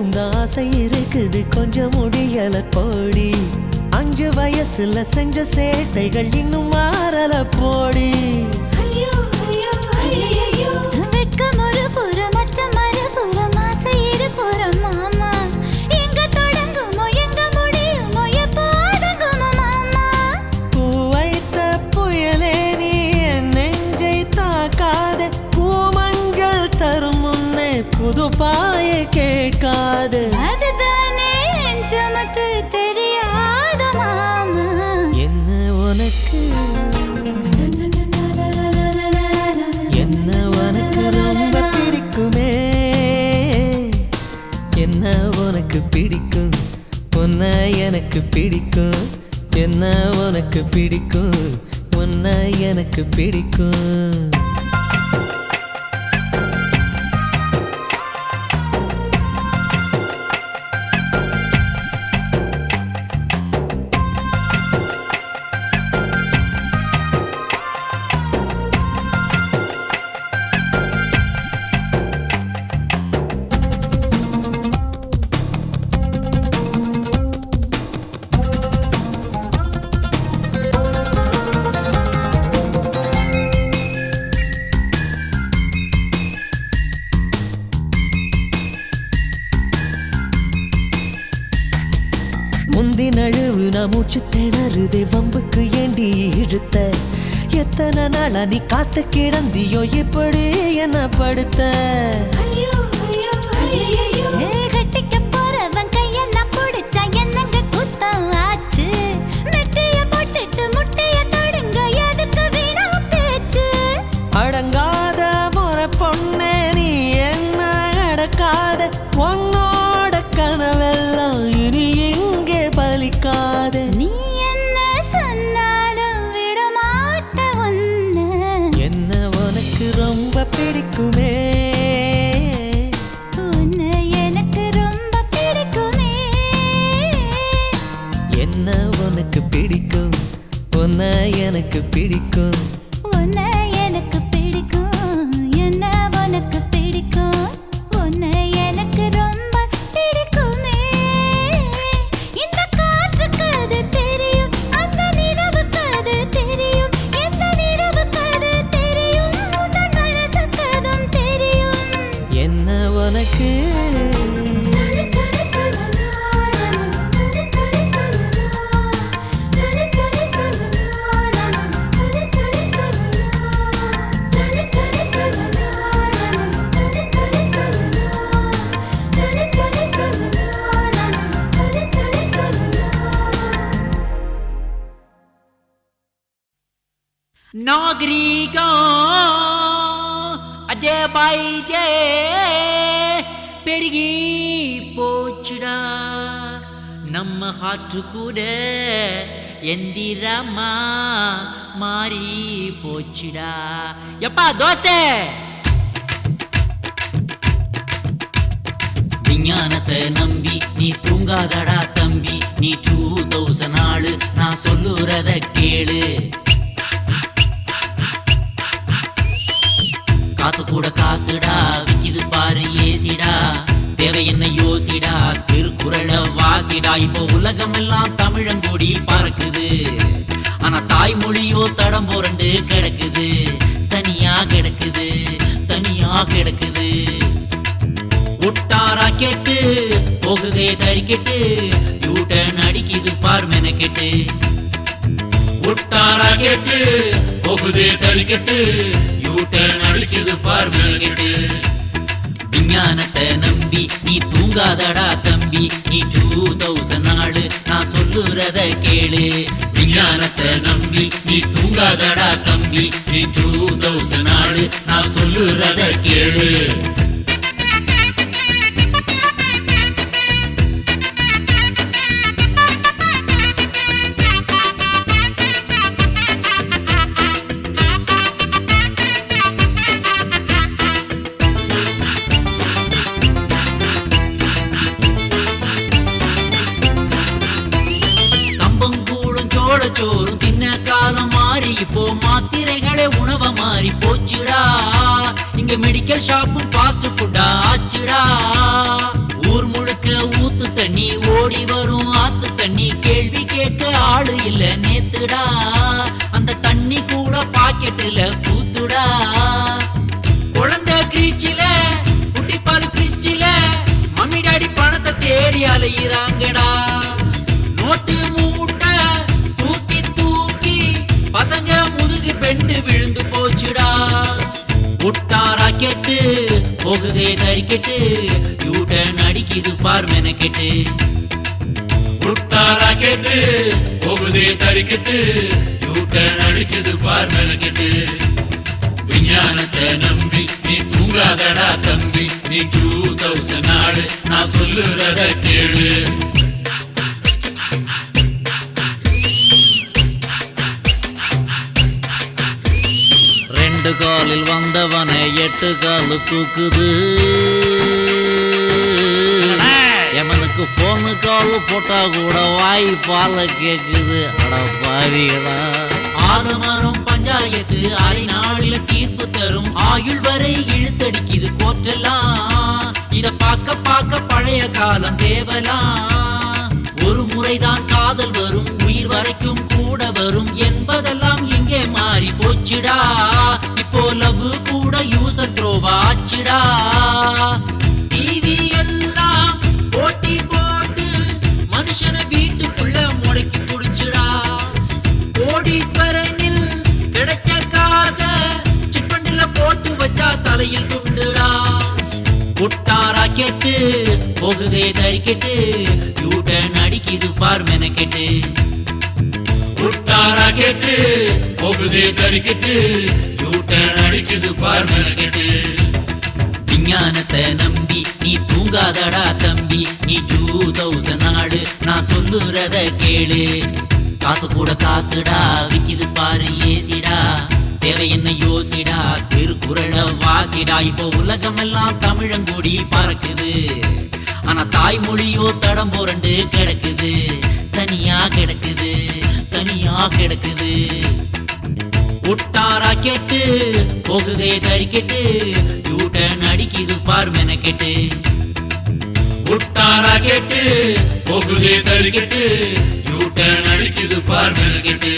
எனக்கும் தான் ஆசை இருக்குது கொஞ்சம் முடியல போடி 5 வயசுல செஞ்ச சேட்டைகள் இன்னும் மாறல போடி ஐயோ ஐயோ ஐயோ வெட்கம் ஒரு புறம் அச்சம் மறுபுறம் ஆசை இருபுறம் மாமா எங்க தொடங்குமோ எங்க முடியுமோ எப்போ அடங்குமோ மாமா பூ வைத்த புயலே நீ என் நெஞ்சை தாக்காத பூமஞ்சள் தரும் முன்னே புது பாய கேட்காது அதுதானே என் சமத்து தெரியாத மாமா என்ன உனக்கு என்ன உனக்கு ரொம்ப பிடிக்குமே என்ன உனக்கு பிடிக்கும் உன்னை எனக்கு பிடிக்கும் என்ன உனக்கு பிடிக்கும் உன்னை எனக்கு பிடிக்கும் முந்தி நழுவு நான் மூச்சு திணறுதே வம்புக்கு ஏண்டி இழுத்த எத்தனை நாளா நீ காத்து கிடந்தியோ எப்படி என்ன படுத்த ஐயோ ஐயோ ஐயோ கட்டிக்க போறவன் கைய நான் பிடிச்சா என்னங்க குத்தம் ஆச்சு மெட்டிய போட்டுட்டு முட்டைய தொடுங்க எதுக்கு வீணா பேச்சு அடங்காத முறை பொண்ணே நீ என்ன அடக்காத உன்னோட கனவெல்லாம் இனி இங்கே பலிக்காத நீ என்ன சொன்னாலும் விட மாட்ட ஒன்னு என்ன உனக்கு ரொம்ப பிடிக்குமே உன்னை எனக்கு ரொம்ப பிடிக்குமே என்ன உனக்கு பிடிக்கும் உன்னை எனக்கு பிடிக்கும் உன்னை எனக்கு பிடிக்கும் என்ன உனக்கு பிடிக்கும் உன்னை எனக்கு ரொம்ப பிடிக்குமே இந்த காற்றுக்கு அது தெரியும் அந்த நிலவுக்கு அது தெரியும் எந்த நிலவுக்கு அது தெரியும் உந்தன் மனசுக்கு அதுவும் தெரியும் என்ன உனக்கு நாகரிகம் அதே பைஜே பெருகி போச்சுடா நம்ம ஹாற்று கூட எந்திரமா மாறி போச்சுடா எப்பா தோஸ்தே விஞ்ஞானத்தை நம்பி நீ தூங்காதடா தம்பி நீ 2000 நாளு நான் சொல்லுறத கேளு காத்து கூட காசுடா விக்கிது பாரு ஏசிடா தேவை என்ன யோசிடா திருக்குறள வாசிடா இப்போ உலகம் எல்லாம் தமிழங்கொடி பறக்குது ஆனா தாய்மொழியோ தடம் புரண்டு கிடக்குது தனியா கிடக்குது தனியா கிடக்குது ஒட்டாரா கேட்டு போகுதே தறிக்கெட்டு யூட்டன் அடிக்குது பார் மெனக்கெட்டு ஒட்டாரா கேட்டு போகுதே தறிக்கெட்டு யூட்டன் அடிக்குது பார் மெனக்கெட்டு விஞ்ஞானத்தை நம்பி நீ தூங்காதடா தம்பி நீ 2000 நாளு நான் சொல்லுறத கேளு விஞ்ஞானத்தை நம்பி நீ தூங்காதடா தம்பி நீ 2000 நாளு நான் சொல்லுறத கேளு சோறும் தின்ன காலம் மாறி இப்போ மாத்திரைகளே உணவ மாறி போச்சுடா இங்க மெடிக்கல் ஷாப்பும் ஃபாஸ்ட் ஃபுட்டா ஆச்சுடா ஊர் முழுக்க ஊத்து தண்ணி ஓடி வரும் ஆத்து தண்ணி கேள்வி கேட்க ஆளு இல்ல நேத்துடா அந்த தண்ணி கூட பாக்கெட்டுல பூத்துடா குழந்தை கிரீச்சில குட்டிப்பால் ஃப்ரிட்ஜில மம்மி டாடி பணத்தை தேடி அலையிறாங்கடா நோட்டு மூட்டை தூக்கி தூக்கி பசங்க முதுகு பெண்டு விழுந்து போச்சுடா புட்டா ராக்கெட்டு போகுதே தறிக்கெட்டு யூட்டன் அடிக்குது பார் மெனக்கெட்டு புட்டா ராக்கெட்டு போகுதே தறிக்கெட்டு யூட்டன் அடிக்குது பார் மெனக்கெட்டு விஞ்ஞானத்தை நம்பி நீ தூங்காதடா தம்பி நீ 2000 நாடு நான் சொல்லுறத கேளு ரெண்டு காலில் வந்தவனை 8 காலு தூக்குது எமனுக்கு போனு காலு போட்டா கூட வாய் பால கேக்குது அட பாவிகளா ஆலமரம் பஞ்சாயத்து அரை நாளில் தீர்ப்பு தரும் ஆயுள் வரை இழுத்தடிக்குது கோற்றெல்லாம் இத பார்க்க பழைய காலம் தேவலாம் ஒரு முறைதான் காதல் வரும் உயிர் வரைக்கும் கூட வரும் என்பதெல்லாம் எங்கே மாறி போச்சுடா இப்போ லவ் கூட யூசர் த்ரோவா ஆச்சுடா டிவி எல்லாம் போட்டி போட்டு மனுஷனை வீட்டுக்குள்ள முடக்கி குடிச்சுடா கோடீஸ்வரனில் கிடைச்ச காச சிப்பண்டில போட்டு வச்சா தலையில் துண்டுடா புட்டா ராக்கெட்டு போகுதே தறிக்கெட்டு யூட்டன் அடிக்குது பார் மெனக்கெட்டு புட்டா ராக்கெட்டு போகுதே தறிக்கெட்டு யூட்டன் அடிக்குது பார் மெனக்கெட்டு விஞ்ஞானத்தை நம்பி நீ தூங்காதடா தம்பி நீ 2000 நாடு நான் சொல்லுறத கேளு காசு கூட காசுடா விக்கிது பாரு ஏசிடா தேவை என்ன யோசிடா திருக்குறள வாசிடா இப்போ உலகமெல்லாம் தமிழங்கூடி பறக்குது ஆனா தாய்மொழியோ தடம் புரண்டு கிடக்குது தனியா கிடக்குது தனியா கிடக்குது புட்டா ராக்கெட்டு போகுதே தறிக்கெட்டு யூட்டன் அடிக்குது பார் மெனக்கெட்டு புட்டா ராக்கெட்டு போகுதே தறிக்கெட்டு யூட்டன் அடிக்குது பார் மெனக்கெட்டு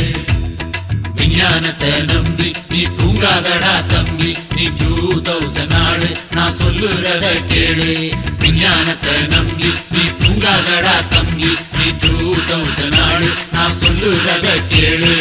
விஞ்ஞானத்தை நம்பி நீ தூங்காதடா தம்பி நீ 2000 நாடு நான் சொல்லுறத கேளு விஞ்ஞானத்தை நம்பி நீ தூங்காதடா தம்பி நீ 2000 நாடு நான் சொல்லுறத கேளு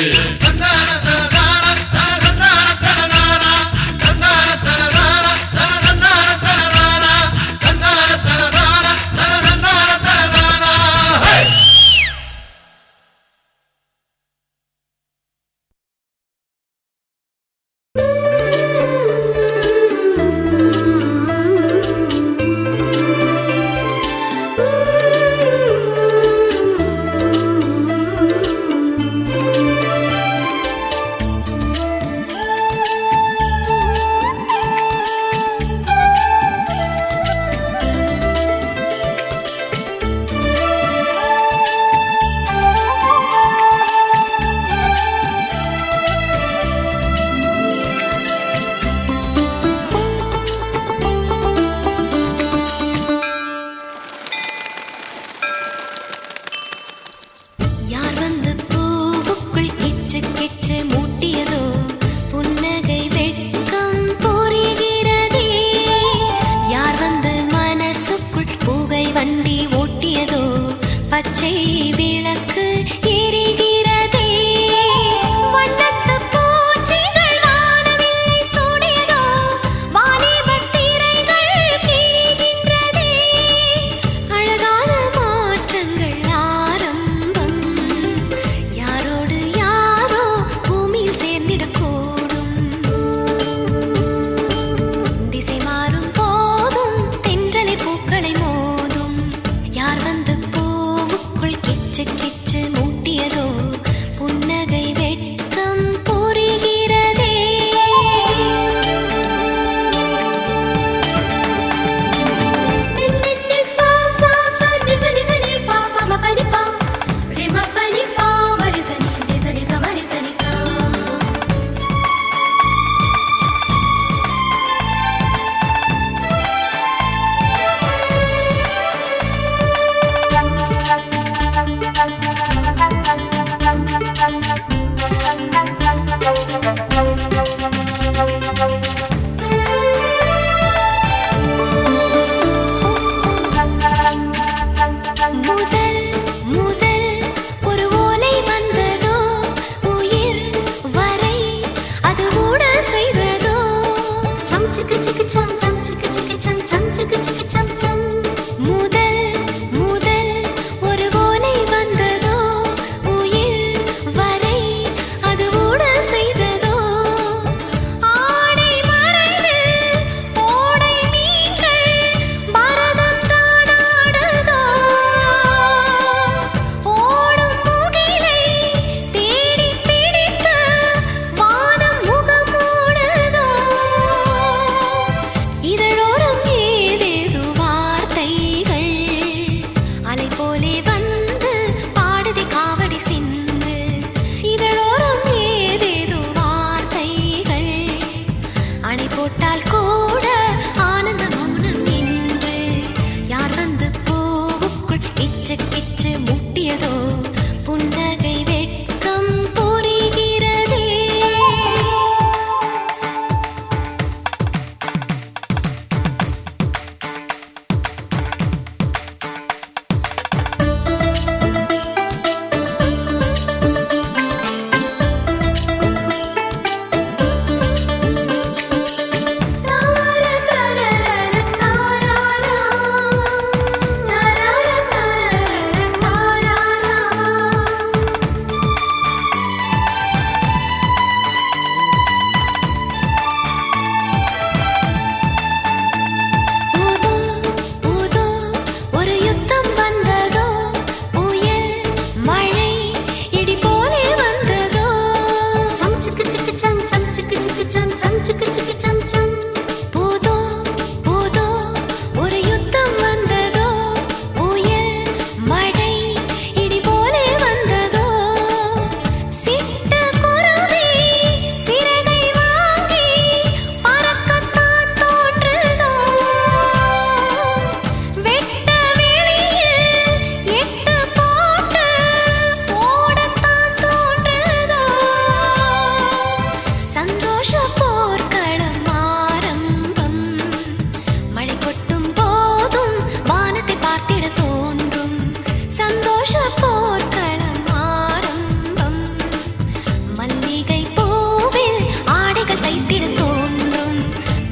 சிக்கு சிக்கு சம் சம் சிக்கு சிக்கு சம் சம் சிக்கு சிக்கு சம் சம் போதோ போதோ ஒரு யுத்தம் வந்ததோ புயல் மழை இடி போலே வந்ததோ சிட்ட குருவி சிறகை வாங்கி பறக்கத்தான் தோன்றுதோ வெட்ட வெளியில் எட்டு போட்டு போடத்தான் தோன்றுதோ சந்தோஷ போர்க்களம் ஆரம்பம் மழை கொட்டும் போதும் வானத்தை பார்த்திட தோன்றும் சந்தோஷ போர்க்களம் ஆரம்பம் மல்லிகை பூவில் ஆடைகள் தைத்திட தோன்றும்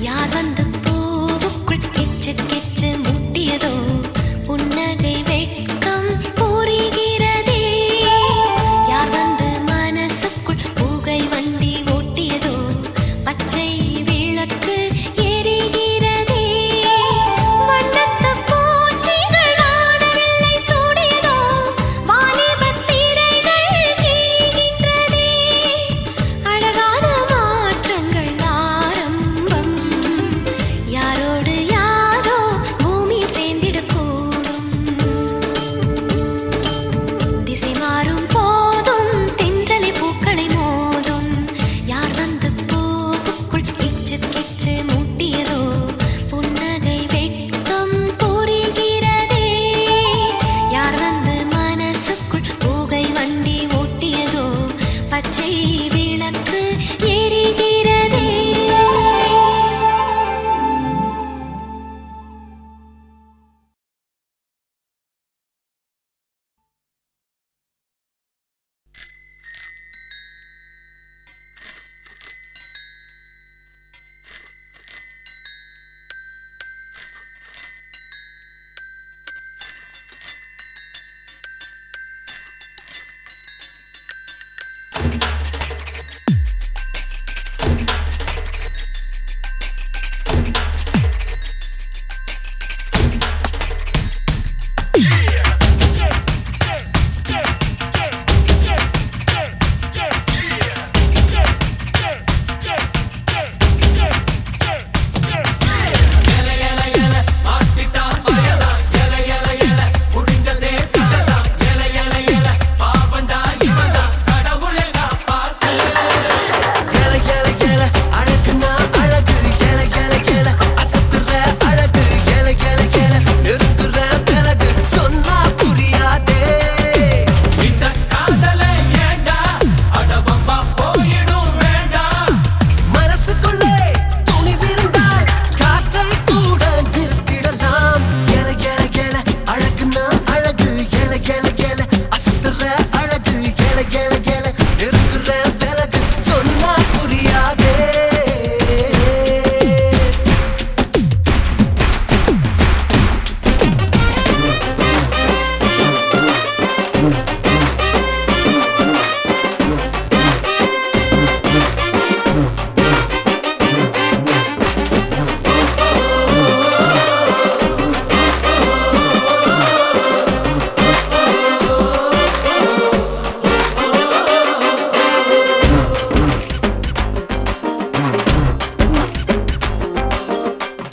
யார் வந்து பூவுக்குள் கெச்சு கெச்சு முட்டியதோ புன்னகை வெட்கம் புரிகிறதே யார் வந்து மனசுக்குள் புகை வண்டி ஓட்டியதோ பச்சை விளக்கு எரிகிறதே வண்ணத்து பூச்சிகள் வானவில்லை சூடியதோ வாலிபத் திரைகள் கிழிகின்றதே அழகான மாற்றங்கள் ஆரம்பம் யாரோடு யாரோ பூமியில் சேர்ந்திடக்கூடும் திசை மாறும் போதும் தென்றலை பூக்களை மோதும் யார் வந்து பூவுக்குள் கிச்சு கிச்சு மூட்டியதோ புன்னகை வெட்கம் புரிகிறதே யார் வந்து மனசுக்குள் புகை வண்டி ஓட்டியதோ பச்சை விளக்கு எரிகிறதே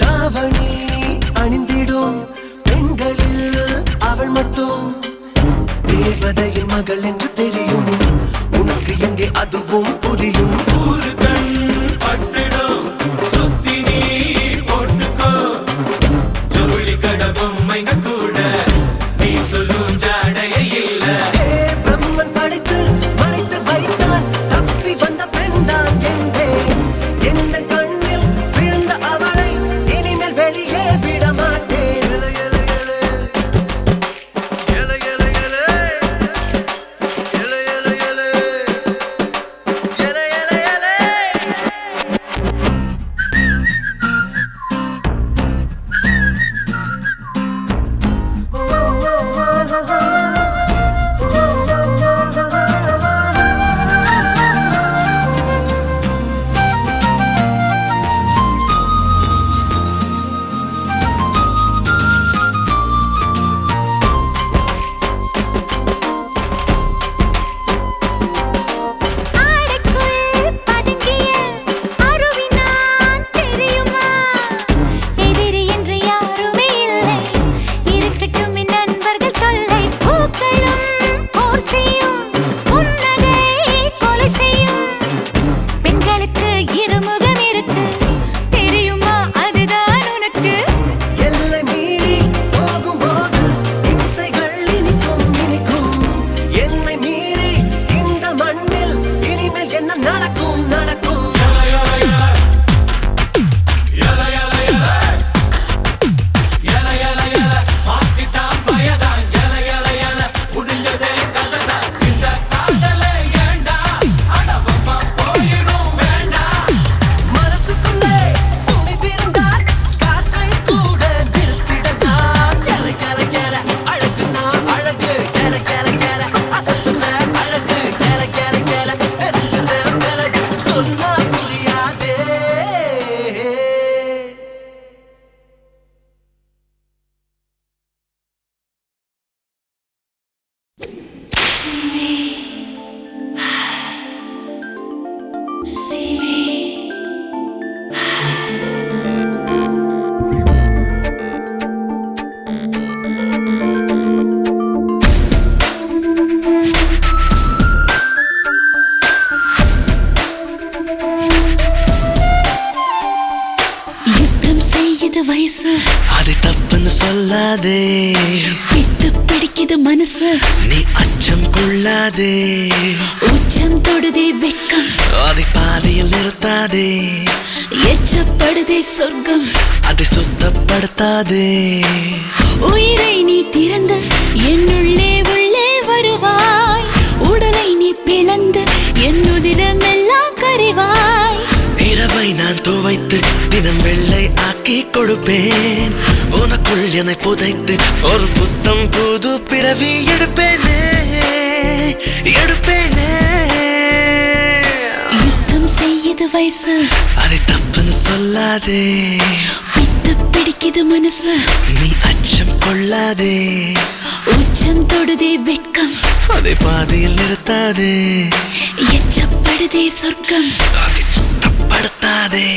தாவணி அணிந்திடும் பெண்களில் அவள் மட்டும் தேவதையின் மகள் என்று தெரியும் உனக்கு எங்கே அதுவும் புரியும் ஒரு கண் பட்டுடும் சுத்தி நீ போட்டுக்கோ ஜவுளி கடை பொம்மைங்க கூட நீ சொல்லும் ஜாடைய இல்ல பிரம்மன் படைத்து மறைத்து வைத்தான் தப்பி வந்த பெண்தான் என்றேன் எந்த கண்ணில் விழுந்த அவளை இனிமேல் வெளியே விட மாட்டேன் எல வயசு அது தப்புன்னு சொல்லாதே விட்டு பிடிக்குது மனசு நீ அச்சம் கொள்ளாதே உச்சம் தொடுதே வெட்கம் அதை பாதியில் நிறுத்தாதே எச்சப்படுதே சொர்க்கம் அதை சுத்தப்படுத்தாதே உயிரை நீ திறந்து என்னுள்ளே உள்ளே வருவாய் உடலை நீ பிளந்து என்னுதிடமெல்லாம் கரைவாய் இரவை நான் துவைத்து தினம் வெள்ளை ஆக்கி கொடுப்பேன் உனக்குள் என்னை புதைத்து ஒரு புத்தம் புது பிறவி எடுப்பேனே யுத்தம் செய்யுது வயசு அதை தப்புன்னு சொல்லாதே விட்டு பிடிக்குது மனசு நீ அச்சம் கொள்ளாதே உச்சம் தொடுதே வெட்கம் அதை பாதியில் நிறுத்தாதே எச்சப்படுதே சொர்க்கம் அதை சுத்தப்படுத்தாதே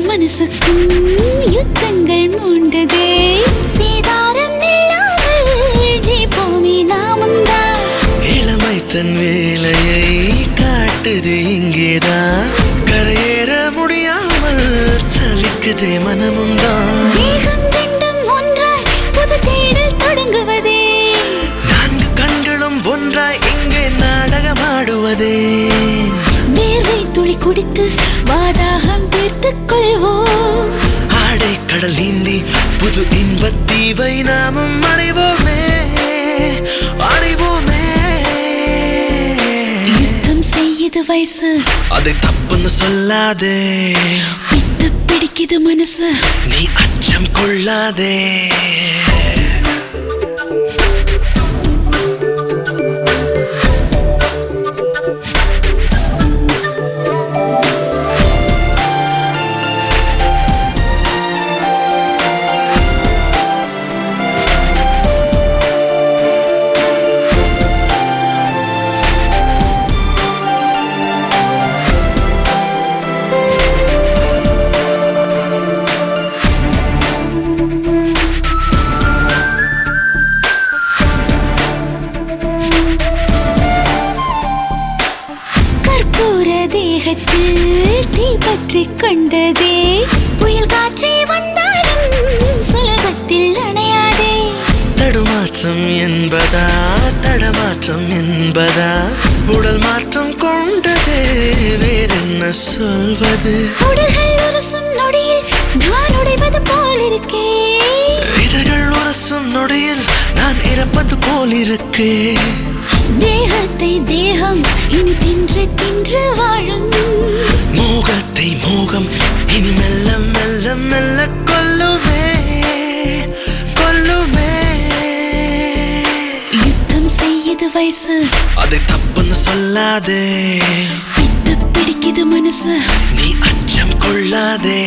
மனசுக்கும் யுத்தங்கள் மூண்டதே சீதாரம் இல்லாமல் ஜீபோமி நாமுந்தான் இளமை தன் வேலையை காட்டுது இங்கேதான் கரையேற முடியாமல் தவிக்குதே மனமும் தான் மேகம் ரெண்டும் ஒன்றாய் புது தேடல் தொடங்குவதே நான்கு கண்களும் ஒன்றாய் இங்கே நாடகமாடுவதே வேர்வை துளி குடித்து வாதாகம் தீர்த்துக் கொள்வோம் ஆடை கடல் நீந்தி புது இன்பத்தீவை நாமும் அடைவோமே யுத்தம் செய்யுது வயசு அதை தப்புன்னு சொல்லாதே விட்டு பிடிக்குது மனசு நீ அச்சம் கொள்ளாதே தீ பற்றி கொண்டதே புயல் காற்றே வந்தாலும் சுலபத்தில் அணையாதே தடுமாற்றம் என்பதா உடல் மாற்றம் கொண்டதே வேறென்ன சொல்வது உடல்கள் உரசும் நொடியில் நான் உடைவது போல் இருக்கே இதழ்கள் உரசும் நொடியில் நான் இறப்பது போல் இருக்கே தேகத்தை தேகம் இனி தின்று தின்று வாழும் மோகத்தை மோகம் இனி மெல்ல மெல்ல மெல்ல கொல்லுமே யுத்தம் செய்யுது வயசு அதை தப்புன்னு சொல்லாதே விட்டு பிடிக்குது மனசு நீ அச்சம் கொள்ளாதே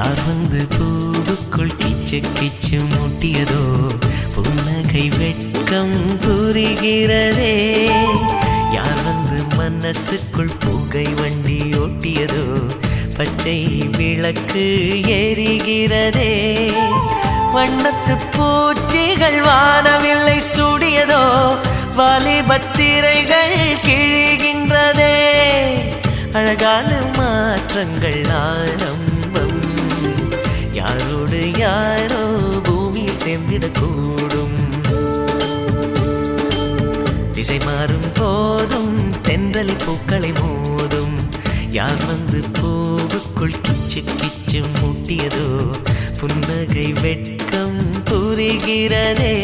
யார் வந்து பூவுக்குள் கிச்சு கிச்சு மூட்டியதோ புன்னகை வெட்கம் புரிகிறதே யார் வந்து மனசுக்குள் புகை வண்டி ஓட்டியதோ பச்சை விளக்கு எரிகிறதே வண்ணத்து பூச்சிகள் வானவில்லை சூடியதோ வாலிபத்திரைகள் கிழிகின்றதே அழகான மாற்றங்கள் ஆரம்பம் யாரோடு யாரோ பூமியில் சேர்ந்திடக்கூடும் திசை மாறும் போதும் தென்றல் பூக்களை மோதும் யார் வந்து பூவுக்குள் கிச்சு கிச்சு மூட்டியதோ புன்னகை வெட்கம் புரிகிறதே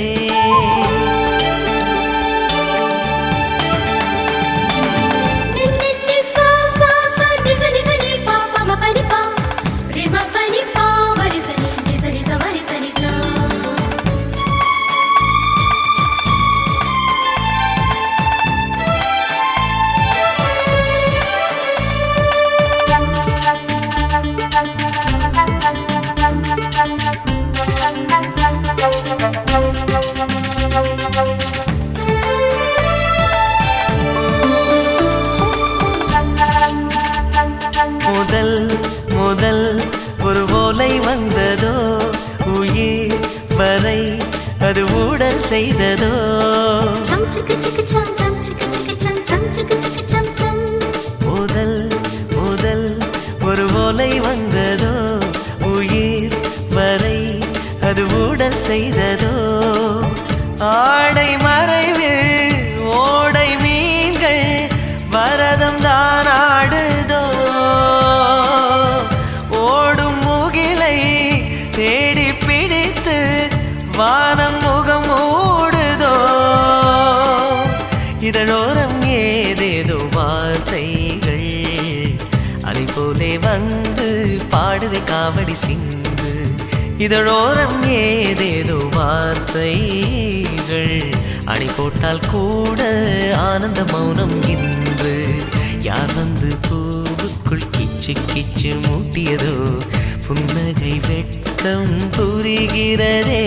முதல் முதல் ஒரு ஓலை வந்ததோ உயிர் வரை அது ஊடல் செய்ததோ முதல் முதல் ஒரு ஓலை வந்ததோ உயிர் வரை அது ஊடல் செய்ததோ ஆடை மறைவு ஓடை மீன்கள் பரதம் தான் ஆடுதோ ஓடும் முகிலை தேடி பிடித்து வானம் முகம் மூடுதோ இதழோரம் ஏதேதோ வார்த்தைகள் அலை போலே வந்து பாடுதை காவடி சிந்து இதழோரம் ஏதேதோ வார்த்தைகள் அணை போட்டால் கூட ஆனந்த மௌனம் இன்று யார் வந்து பூவுக்குள் கிச்சு கிச்சு மூட்டியதோ புன்னகை வெட்கம் புரிகிறதே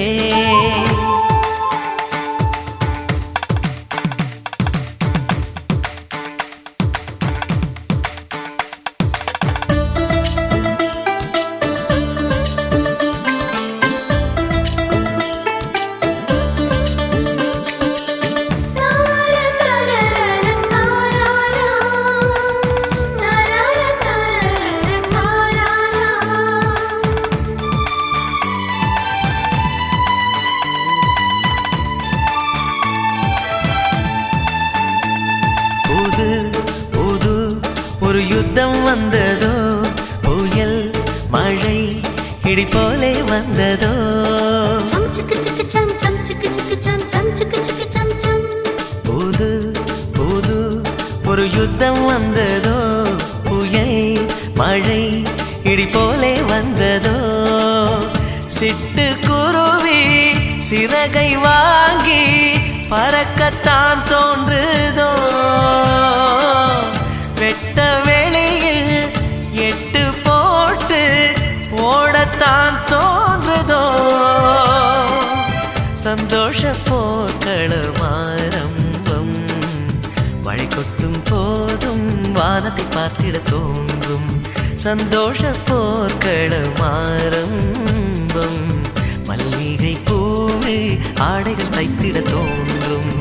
ஒரு யுத்தம் வந்ததோ புயல் மழை இடி போலே வந்ததோ புது புது ஒரு யுத்தம் வந்ததோ புயல் மழை இடி போலே வந்ததோ சிட்டு குருவி சிறகை வாங்கி பறக்கத்தான் தோன்றுதோ வெட்ட வெளியில் எட்டு போட்டு ஓடத்தான் தோன்றுதோ சந்தோஷ போக்களம் ஆரம்பம் மழை கொட்டும் போதும் வானத்தை பார்த்திட தோன்றும் சந்தோஷ போக்களம் ஆரம்பம் மல்லிகை பூவில் ஆடைகள் தைத்திட தோன்றும்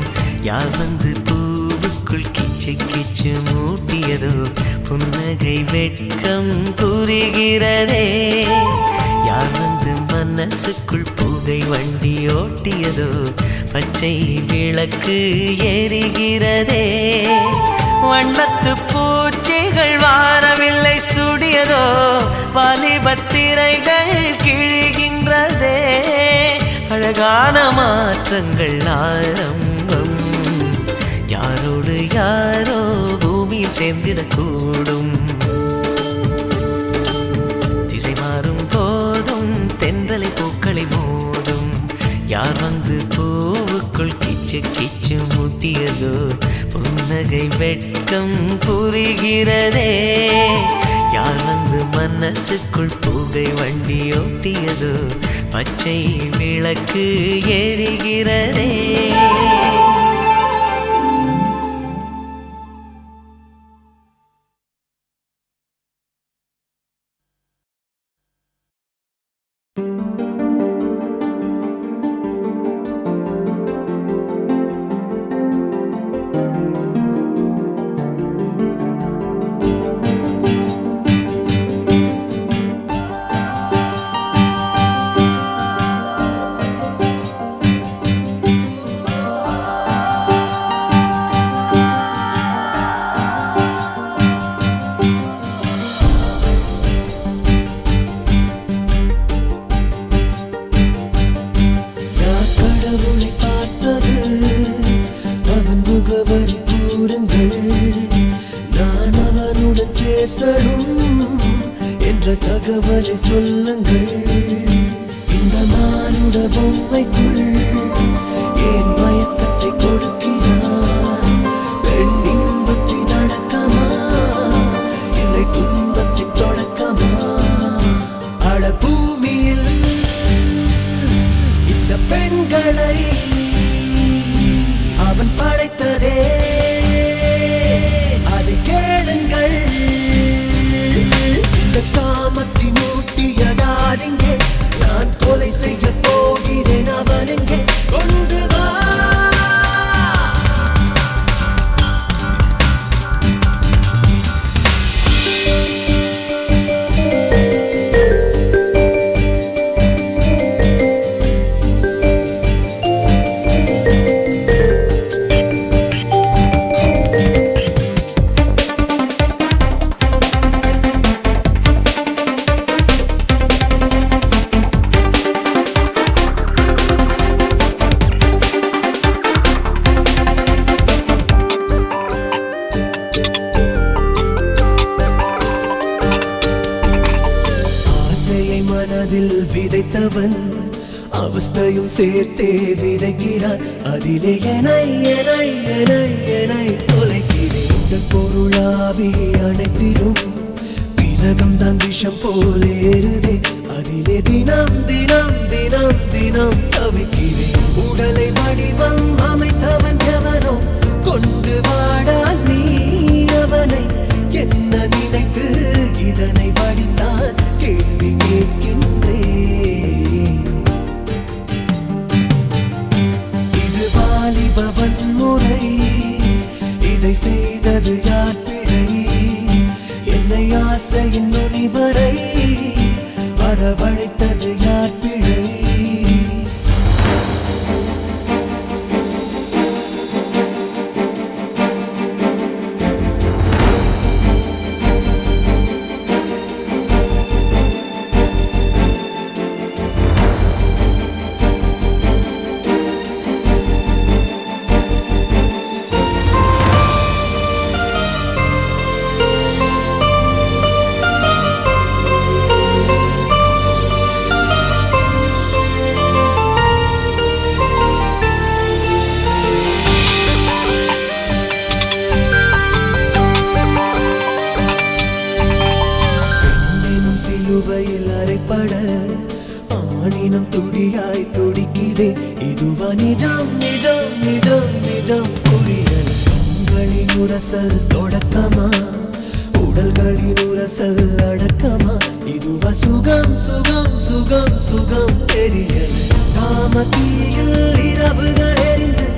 யார் வந்து பூவுக்குள் கிச்சு கிச்சு மூட்டியதோ புன்னகை வெட்கம் புரிகிறதே யார் வந்து மனசுக்குள் புகை வண்டி ஓட்டியதோ பச்சை விளக்கு எரிகிறதே வண்ணத்து பூச்சிகள் வாரவில்லை சூடியதோ வாலிபத்திரைகள் கிழிகின்றதே அழகான மாற்றங்கள் ஆரம்பம் யாரோடு யாரோ பூமியில் சேர்ந்திடக்கூடும் திசை மாறும் போதும் தென்றலை பூக்களை மோதும் யார் வந்து பூவுக்குள் கிச்சு கிச்சு மூட்டியதோ புன்னகை வெட்கம் புரிகிறதே யார் வந்து மனசுக்குள் புகை வண்டி ஓட்டியதோ பச்சை விளக்கு எரிகிறதே. தகவலை சொல்லுங்கள். இந்த மானுட பொம்மைக்குள் ஏன் மயக்கத்தை கொடுக்கிறான்? பெண் இன்பத்தின் அடக்கமா இல்லை துன்பத்தின் தொடக்கமா? அட பூமியில் இந்த பெண்களை அவன் படைத்ததே. அதை கேளுங்கள். காமத்தின் ஊட்டியதாரிங்கே நான் கொலை செய்ய போகிறேன். அவனுங்கே கொண்டு வா. விதைத்தவன் அவஸ்தையும் சேர்த்தே விதைக்கிறான். அதிலே என்னை தொலைக்கிறேன். பொருளாவே அனைத்திலும் விலகம் தான் விஷம் போலேறுதே. அதிலே தினம் தினம் தினம் தினம் தவிக்கிறேன். உடலை வடிவம் அமைத்தவன் எவனோ கொண்டு வாடா நீ அவனை. என்ன நினைத்து இதனை வடித்தான் கேள்வி கேட்கின்றேன். இது வாலிபவன் முறை. இதை செய்தது யார் பிழை? என்னை ஆசையின் நுனி வரை வரவழைத்தது யார் பிழை? சிலுவையில் அறைப்பட ஆணினம் துடியாய் துடிக்குதே. இதுவா நிஜம் நிஜம் நிஜம் நிஜம் புரியல். கண்களின் உரசல் தொடக்கமா உடல்களின் உரசல் அடக்கமா? இதுவா சுகம் சுகம் சுகம் சுகம் தெரியல். காமத்தீயில் இரவுகள் எரிந்து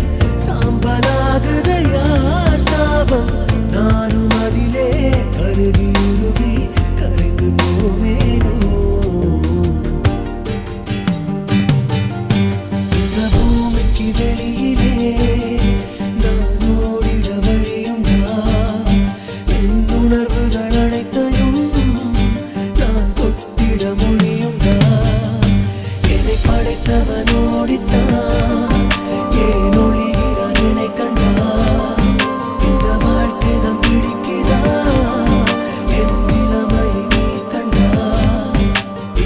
சாம்பலாகுது யார் சாபம்? நானும் அதிலே கருகி உருவி கரைந்து போவேனோ? இந்த பூமிக்கு வெளியிலே நான் ஓடிட வழியுண்டா? என் உணர்வுகள் அனைத்தையும் நான் தொட்டிட மொழியுண்டா? என்னை படைத்தவன் ஓடித்தான் ஏன் ஒளிகிறான் என்னை கண்டா? இந்த வாழ்க்கைதான் பிடிக்குதா? என் நிலைமை நீ கண்டா?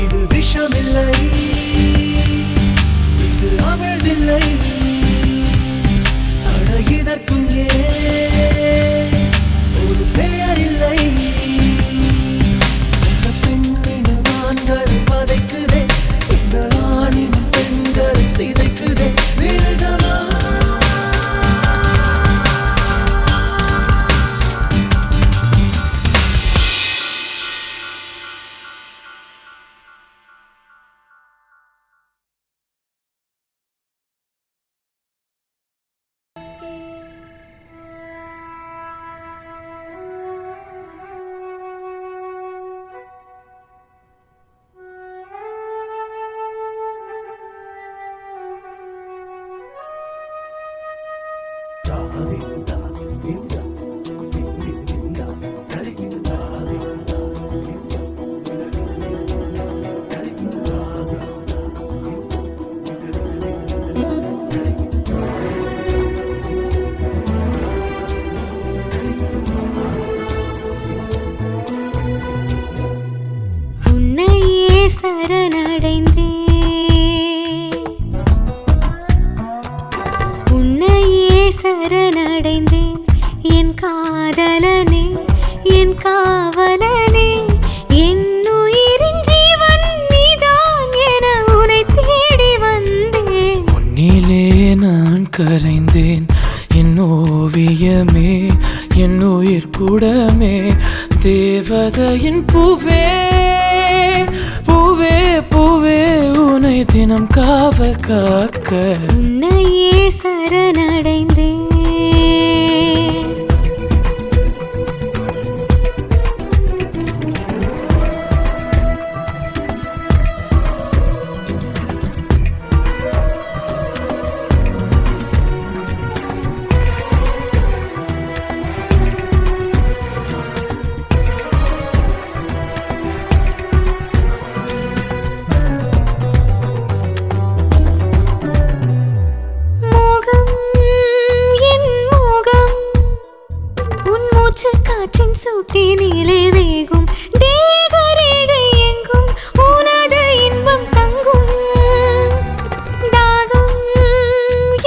இது விஷமில்லை, இது அமிழ்தில்லை. அட இதற்கும் ஏன் ஒரு பெயர் இல்லை? சரணடைந்தேன் என் காதலனே என் காவலனே என் உயிரின் ஜீவன் நீதான் என உன்னை தேடி வந்தேன் உன்னிலே நான் கரைந்தேன் என் ஓவியமே என் உயிர் கூடமே தேவதையின் பூவே பூவே பூவே உன்னை தினம் காவல் காக்க உன்னையே சரணடைந்தேன் காற்றின் சூட்டினிலே வேகும் தேக ரேகை எங்கும் உனது இன்பம் தங்கும் தாகம்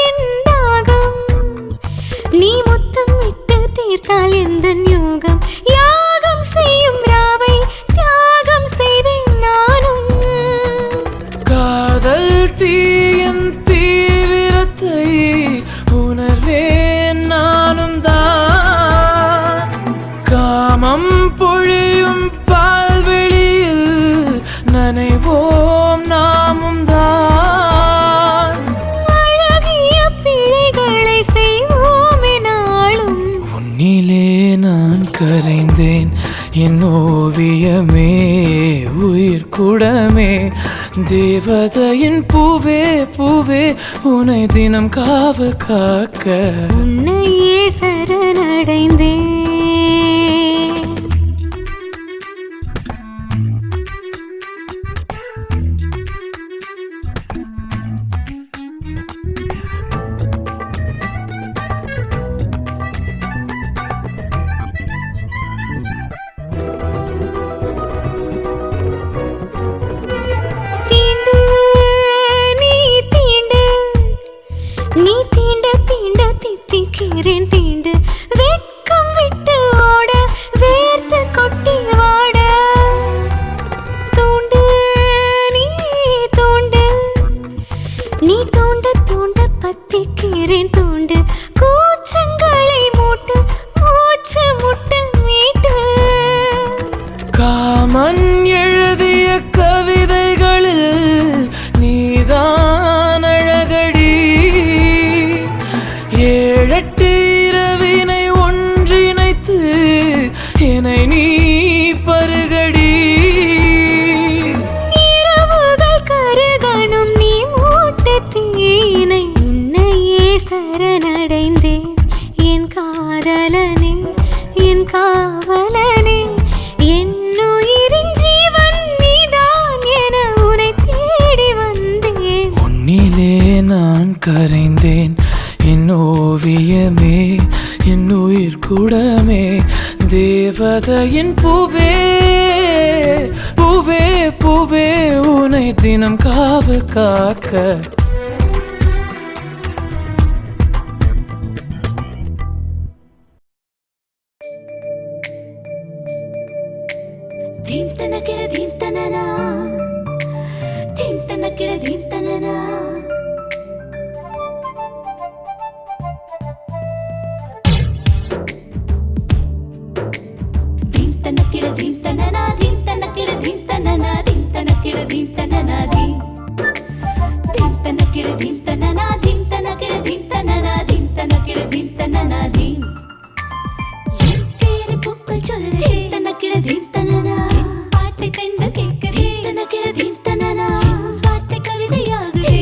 என் தாகம் நீ முத்தம் விட்டு தீர்த்தால் எந்த யோகம் யாகம் செய்யும் ராவை தியாகம் செய்வேன் நானும் காதல் தீயின் தீவிரத்தை உணர்வேன் நானும் காமம் பொழியும் பால்வெளியில் நனைவோம் நாமும் தான் அழகிய பிழைகளை செய்வோமே நாளும் உன்னிலே நான் கரைந்தேன் என் ஓவியமே உயிர் கூடமே தேவதையின் பூவே பூவே உன்னை தினம் காவல் காக்க உன்னையே சரணடைந்தேன் நீ தீண்ட தீண்ட தித்திக்கிறேன் தீண்டு வெட்கம் விட்டு ஓட வேர்த்து கொட்டி வாட தூண்டு நீ தூண்டு நீ தூண்ட தூண்ட பத்திக்கிறேன் தூண்டு கூச்சங்களை மூட்டு மூச்சு முட்டு மீட்டு காமன் எழுதிய கவிதைகளில் நீதான் அழகடி ஏழெட்டு இரவினை ஒன்றிணைத்து என்னை நீ பருகடி இரவுகள் கருகணும் நீ மூட்ட தீனை உன்னையே சரணடைந்தேன் என் காதலனே என் காவலனே என் உயிரின் ஜீவன் நீதான் என உன்னை தேடி வந்தேன் உன்னிலே நான் கரைந்தேன் என் ஓவியமே என் உயிர் கூடமே தேவதையின் பூவே பூவே பூவே உன்னை தினம் காவல் காக்க ಧೀಂ ತನಕಿಡ ಧೀಂ ತನನ ಧೀಂ ತನಕಿಡ ಧೀಂ ತನನ ಧೀಂ ತನಕಿಡ ಧೀಂ ತನನ ಧೀಂ ತನಕಿಡ ಧೀಂ ತನನ ಧೀಂ ತನಕಿಡ ಧೀಂ ತನನ ಧೀಂ ತನಕಿಡ ಧೀಂ ತನನ ಧೀಂ ತನಕಿಡ ಧೀಂ ತನನ ಧೀಂ ತನಕಿಡ ಧೀಂ ತನನ ಧೀಂ பேரு பூக்கள் சொல்லுதே தனக்கிட தீம் தனனா பாட்டை தென்றல் கேட்குதே தனக்கிட தீம் தனனா பாட்டை கவிதையாகுதே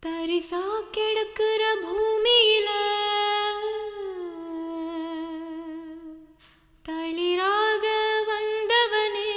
தரிசா கிடக்குற பூமியில தளிராக வந்தவனே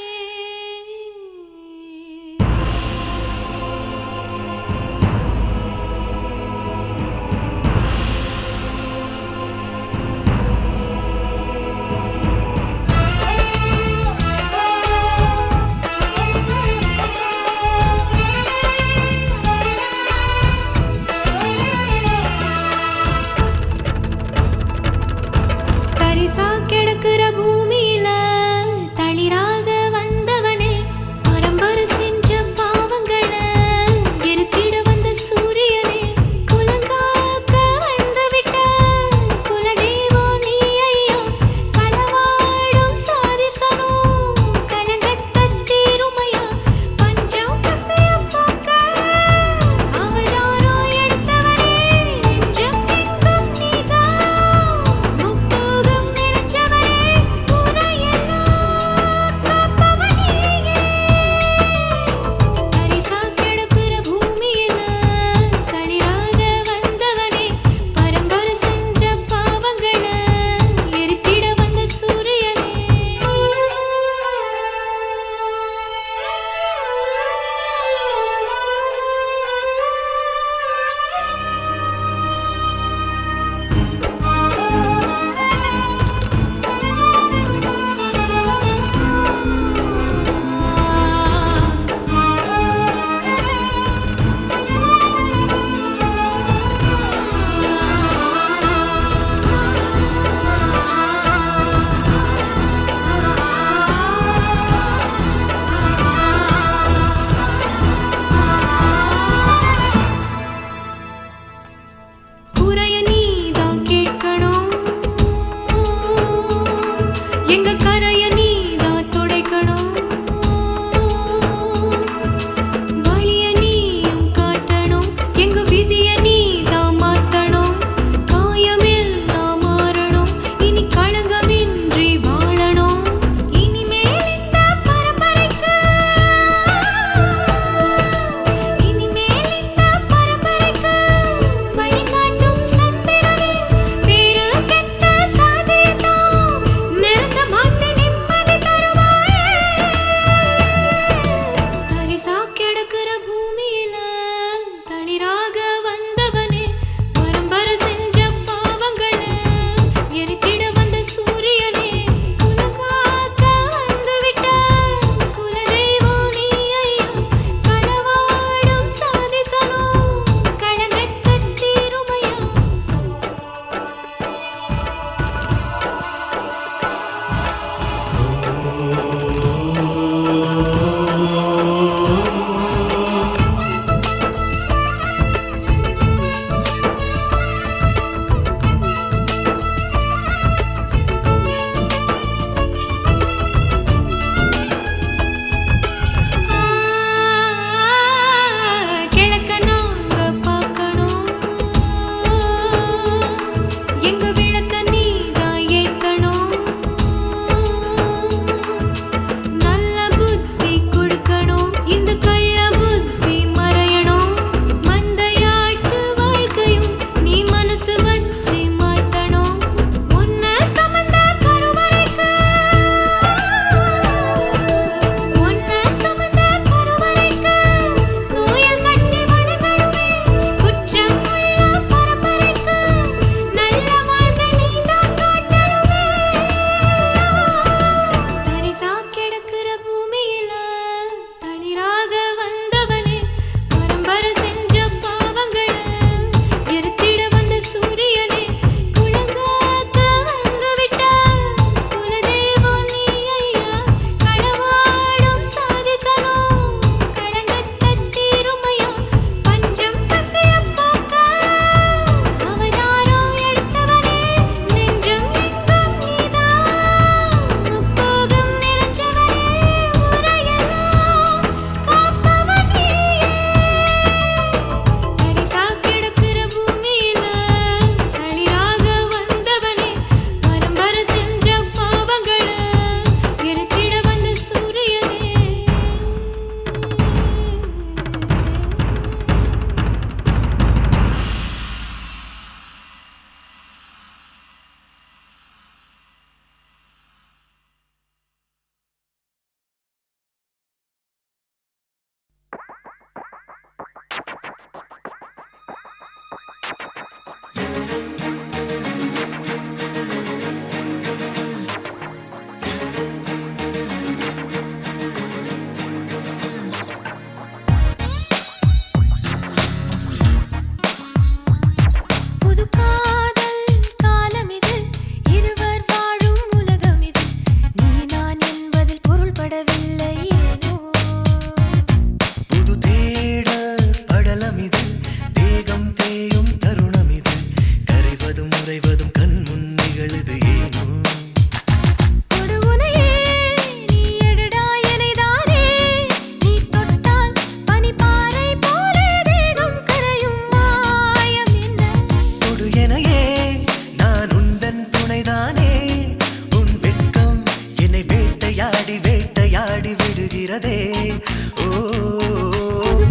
வயசே ஓ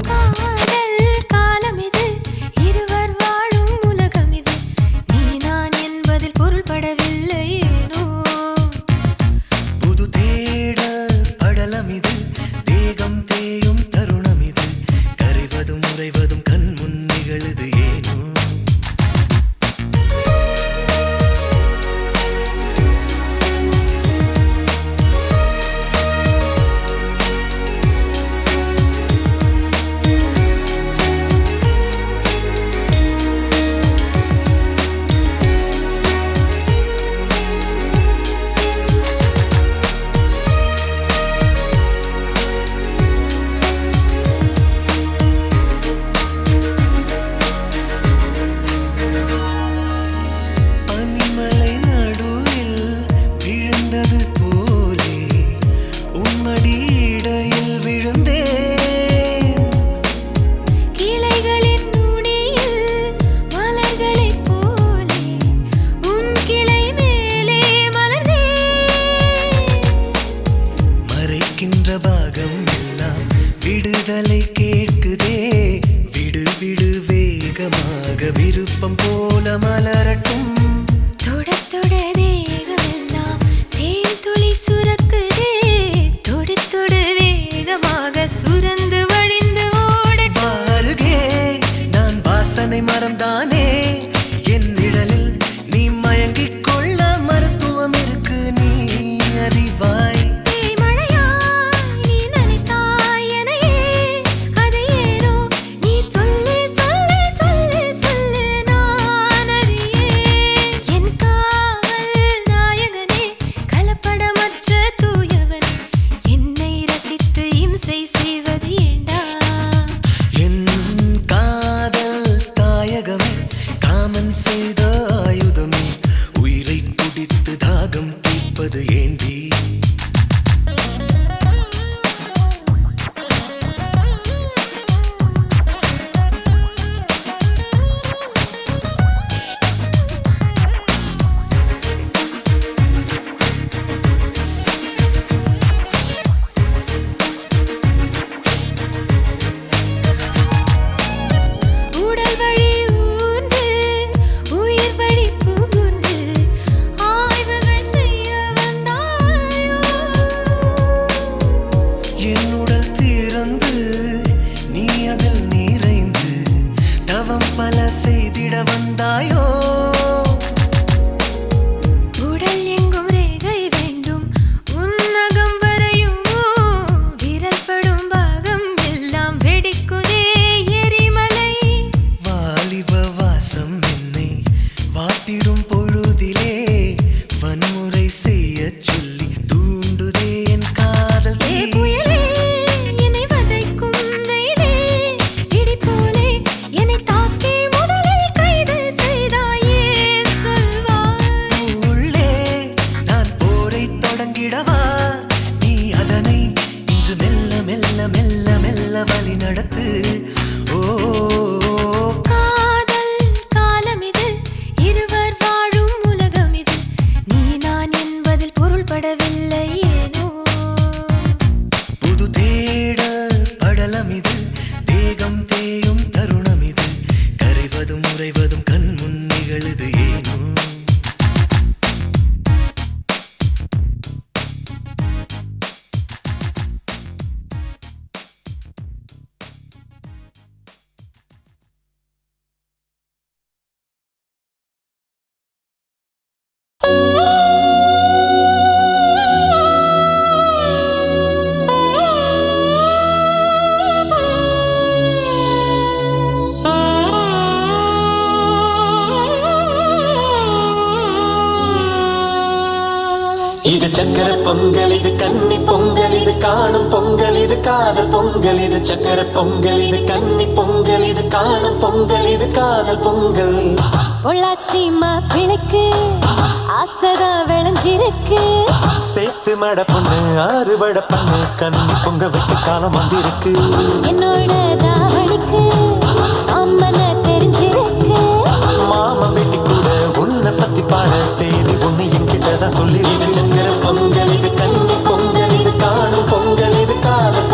காதல் காலம் இது இருவர் வாழும் உலகம் இது நீ நான் என்பதில் பொருள்படவில்லை ஏனோ புது தேடல் படலம் இது தேகம் தேயும் தருணம் இது கரைவதும் உறைவதும் கண் முன் நிகழுது ஏனோ பனிமலை நடுவில் விழுந்தது போலே உம்மடி இடையில் விழுந்தேன் கிளைகளின் நுனியில் மலர்களைப் போலே உன் கிளை மேலே மலர்ந்தேன் மறைக்கின்ற பாகம் எல்லாம் விடுதலை கேட்குதே விடு விடு வேகமாக விருப்பம் போல மலரட்டும் தொட தொட தேகமெல்லாம் தேன் துளி சுரக்குதே தொடு தொடு வேகமாக சுரந்து வழிந்து ஓடட்டும் அருகே நான் வாசனை மறந்தானே என் நிழலில் நீ மயங்கிக் கொள்ள மருத்துவம் இருக்கு நீ அறிவாய் மழையாய் நீ நனைத்தாய் எனையே அதை ஏனோ நீ சொல்லு சொல்லு சொல்லு சொல்லு நான் அறியேன் என் காவல் நாயகனே கலப்படமற்ற தூயவனே என்னை ரசித்து இம்சை செய்வது ஏண்டா என் காதல் தாயகமே காமன் செய்த ஆயுதமே உயிரை துடித்து தாகம் தீர்ப்பது ஏண்டி உடல் வழி ஊர்ந்து உயிர் வழி புகுந்து ஆய்வுகள் செய்ய வந்தாயோ என் உடல் திறந்து நீ அதில் நிறைந்து தவம் பல செய்திட வந்தாயோ உடல் எங்கும் ரேகை வேண்டும் உன்னகம் வரையும் விரல் படும் பாகம் எல்லாம் வெடிக்குதே எரிமலை வாலிப வாசம் என்னை வாட்டிடும் பொழுதிலே வன்முறை செய்ய சொல்லி தூண்டுதே என் காதல் ஏ தீ. புயலே என்னை வதைக்கும் வெயிலே இடி போலே என்னை தாக்கி முதலில் கைது செய்தாயே சொல்வாய் உள்ளே நான் போரை தொடங்கிடவா நீ அதனை இன்று மெல்ல மெல்ல மெல்ல மெல்ல வழி நடத்து ஓ காதல் காலம் இது இருவர் வாழும் உலகம் இது நீ நான் என்பதில் பொருள்படவில்லை ஏனோ புது தேடல் படலம் இது தேகம் தேயும் தருணம் இது கரைவதும் உறைவதும் கண் முன் நிகழுது ஏனோ இது சக்கர பொங்கல் இது கன்னி பொங்கல் இது காணும் பொங்கல் இது காதல் பொங்கல் இது சக்கர பொங்கல் இது கன்னி பொங்கல் இது காணும் பொங்கல் இது காதல் பொங்கல் பொள்ளாச்சி மாப்பிளைக்கு ஆசைதா விளைஞ்சிருக்கு சேத்து மட பொண்ணு ஆறு வட பண்ணு கன்னி பொங்க வைக்க காலம் வந்திருக்கு என்னோட தாவணிக்கு அம்மன தெரிஞ்சிருக்கு மாமா வெட்டி கூட உன்னை பத்தி பாட செய்தி ஒண்ணு என்கிட்டதான் சொல்லி இது சக்கர பொங்கல் இது கன்னி பொங்கல் இது காணும் பொங்கல் இது காதல்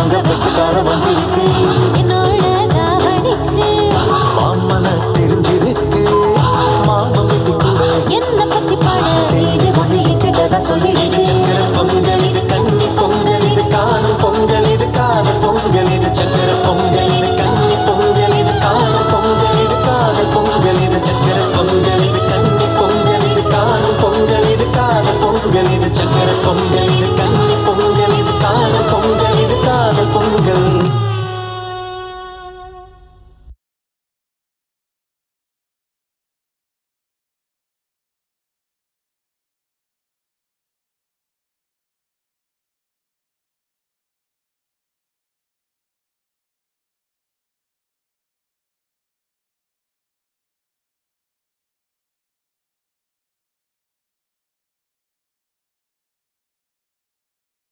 அங்க வெட்டுக்கார வந்திருக்கு என்னோட தாவணிக்கு மாமன தெரிஞ்சிருக்கு மாமன் வீட்டு கூட என்ன பத்தி பாட இது ஒண்ணு என்கிட்ட தான் சொல்லி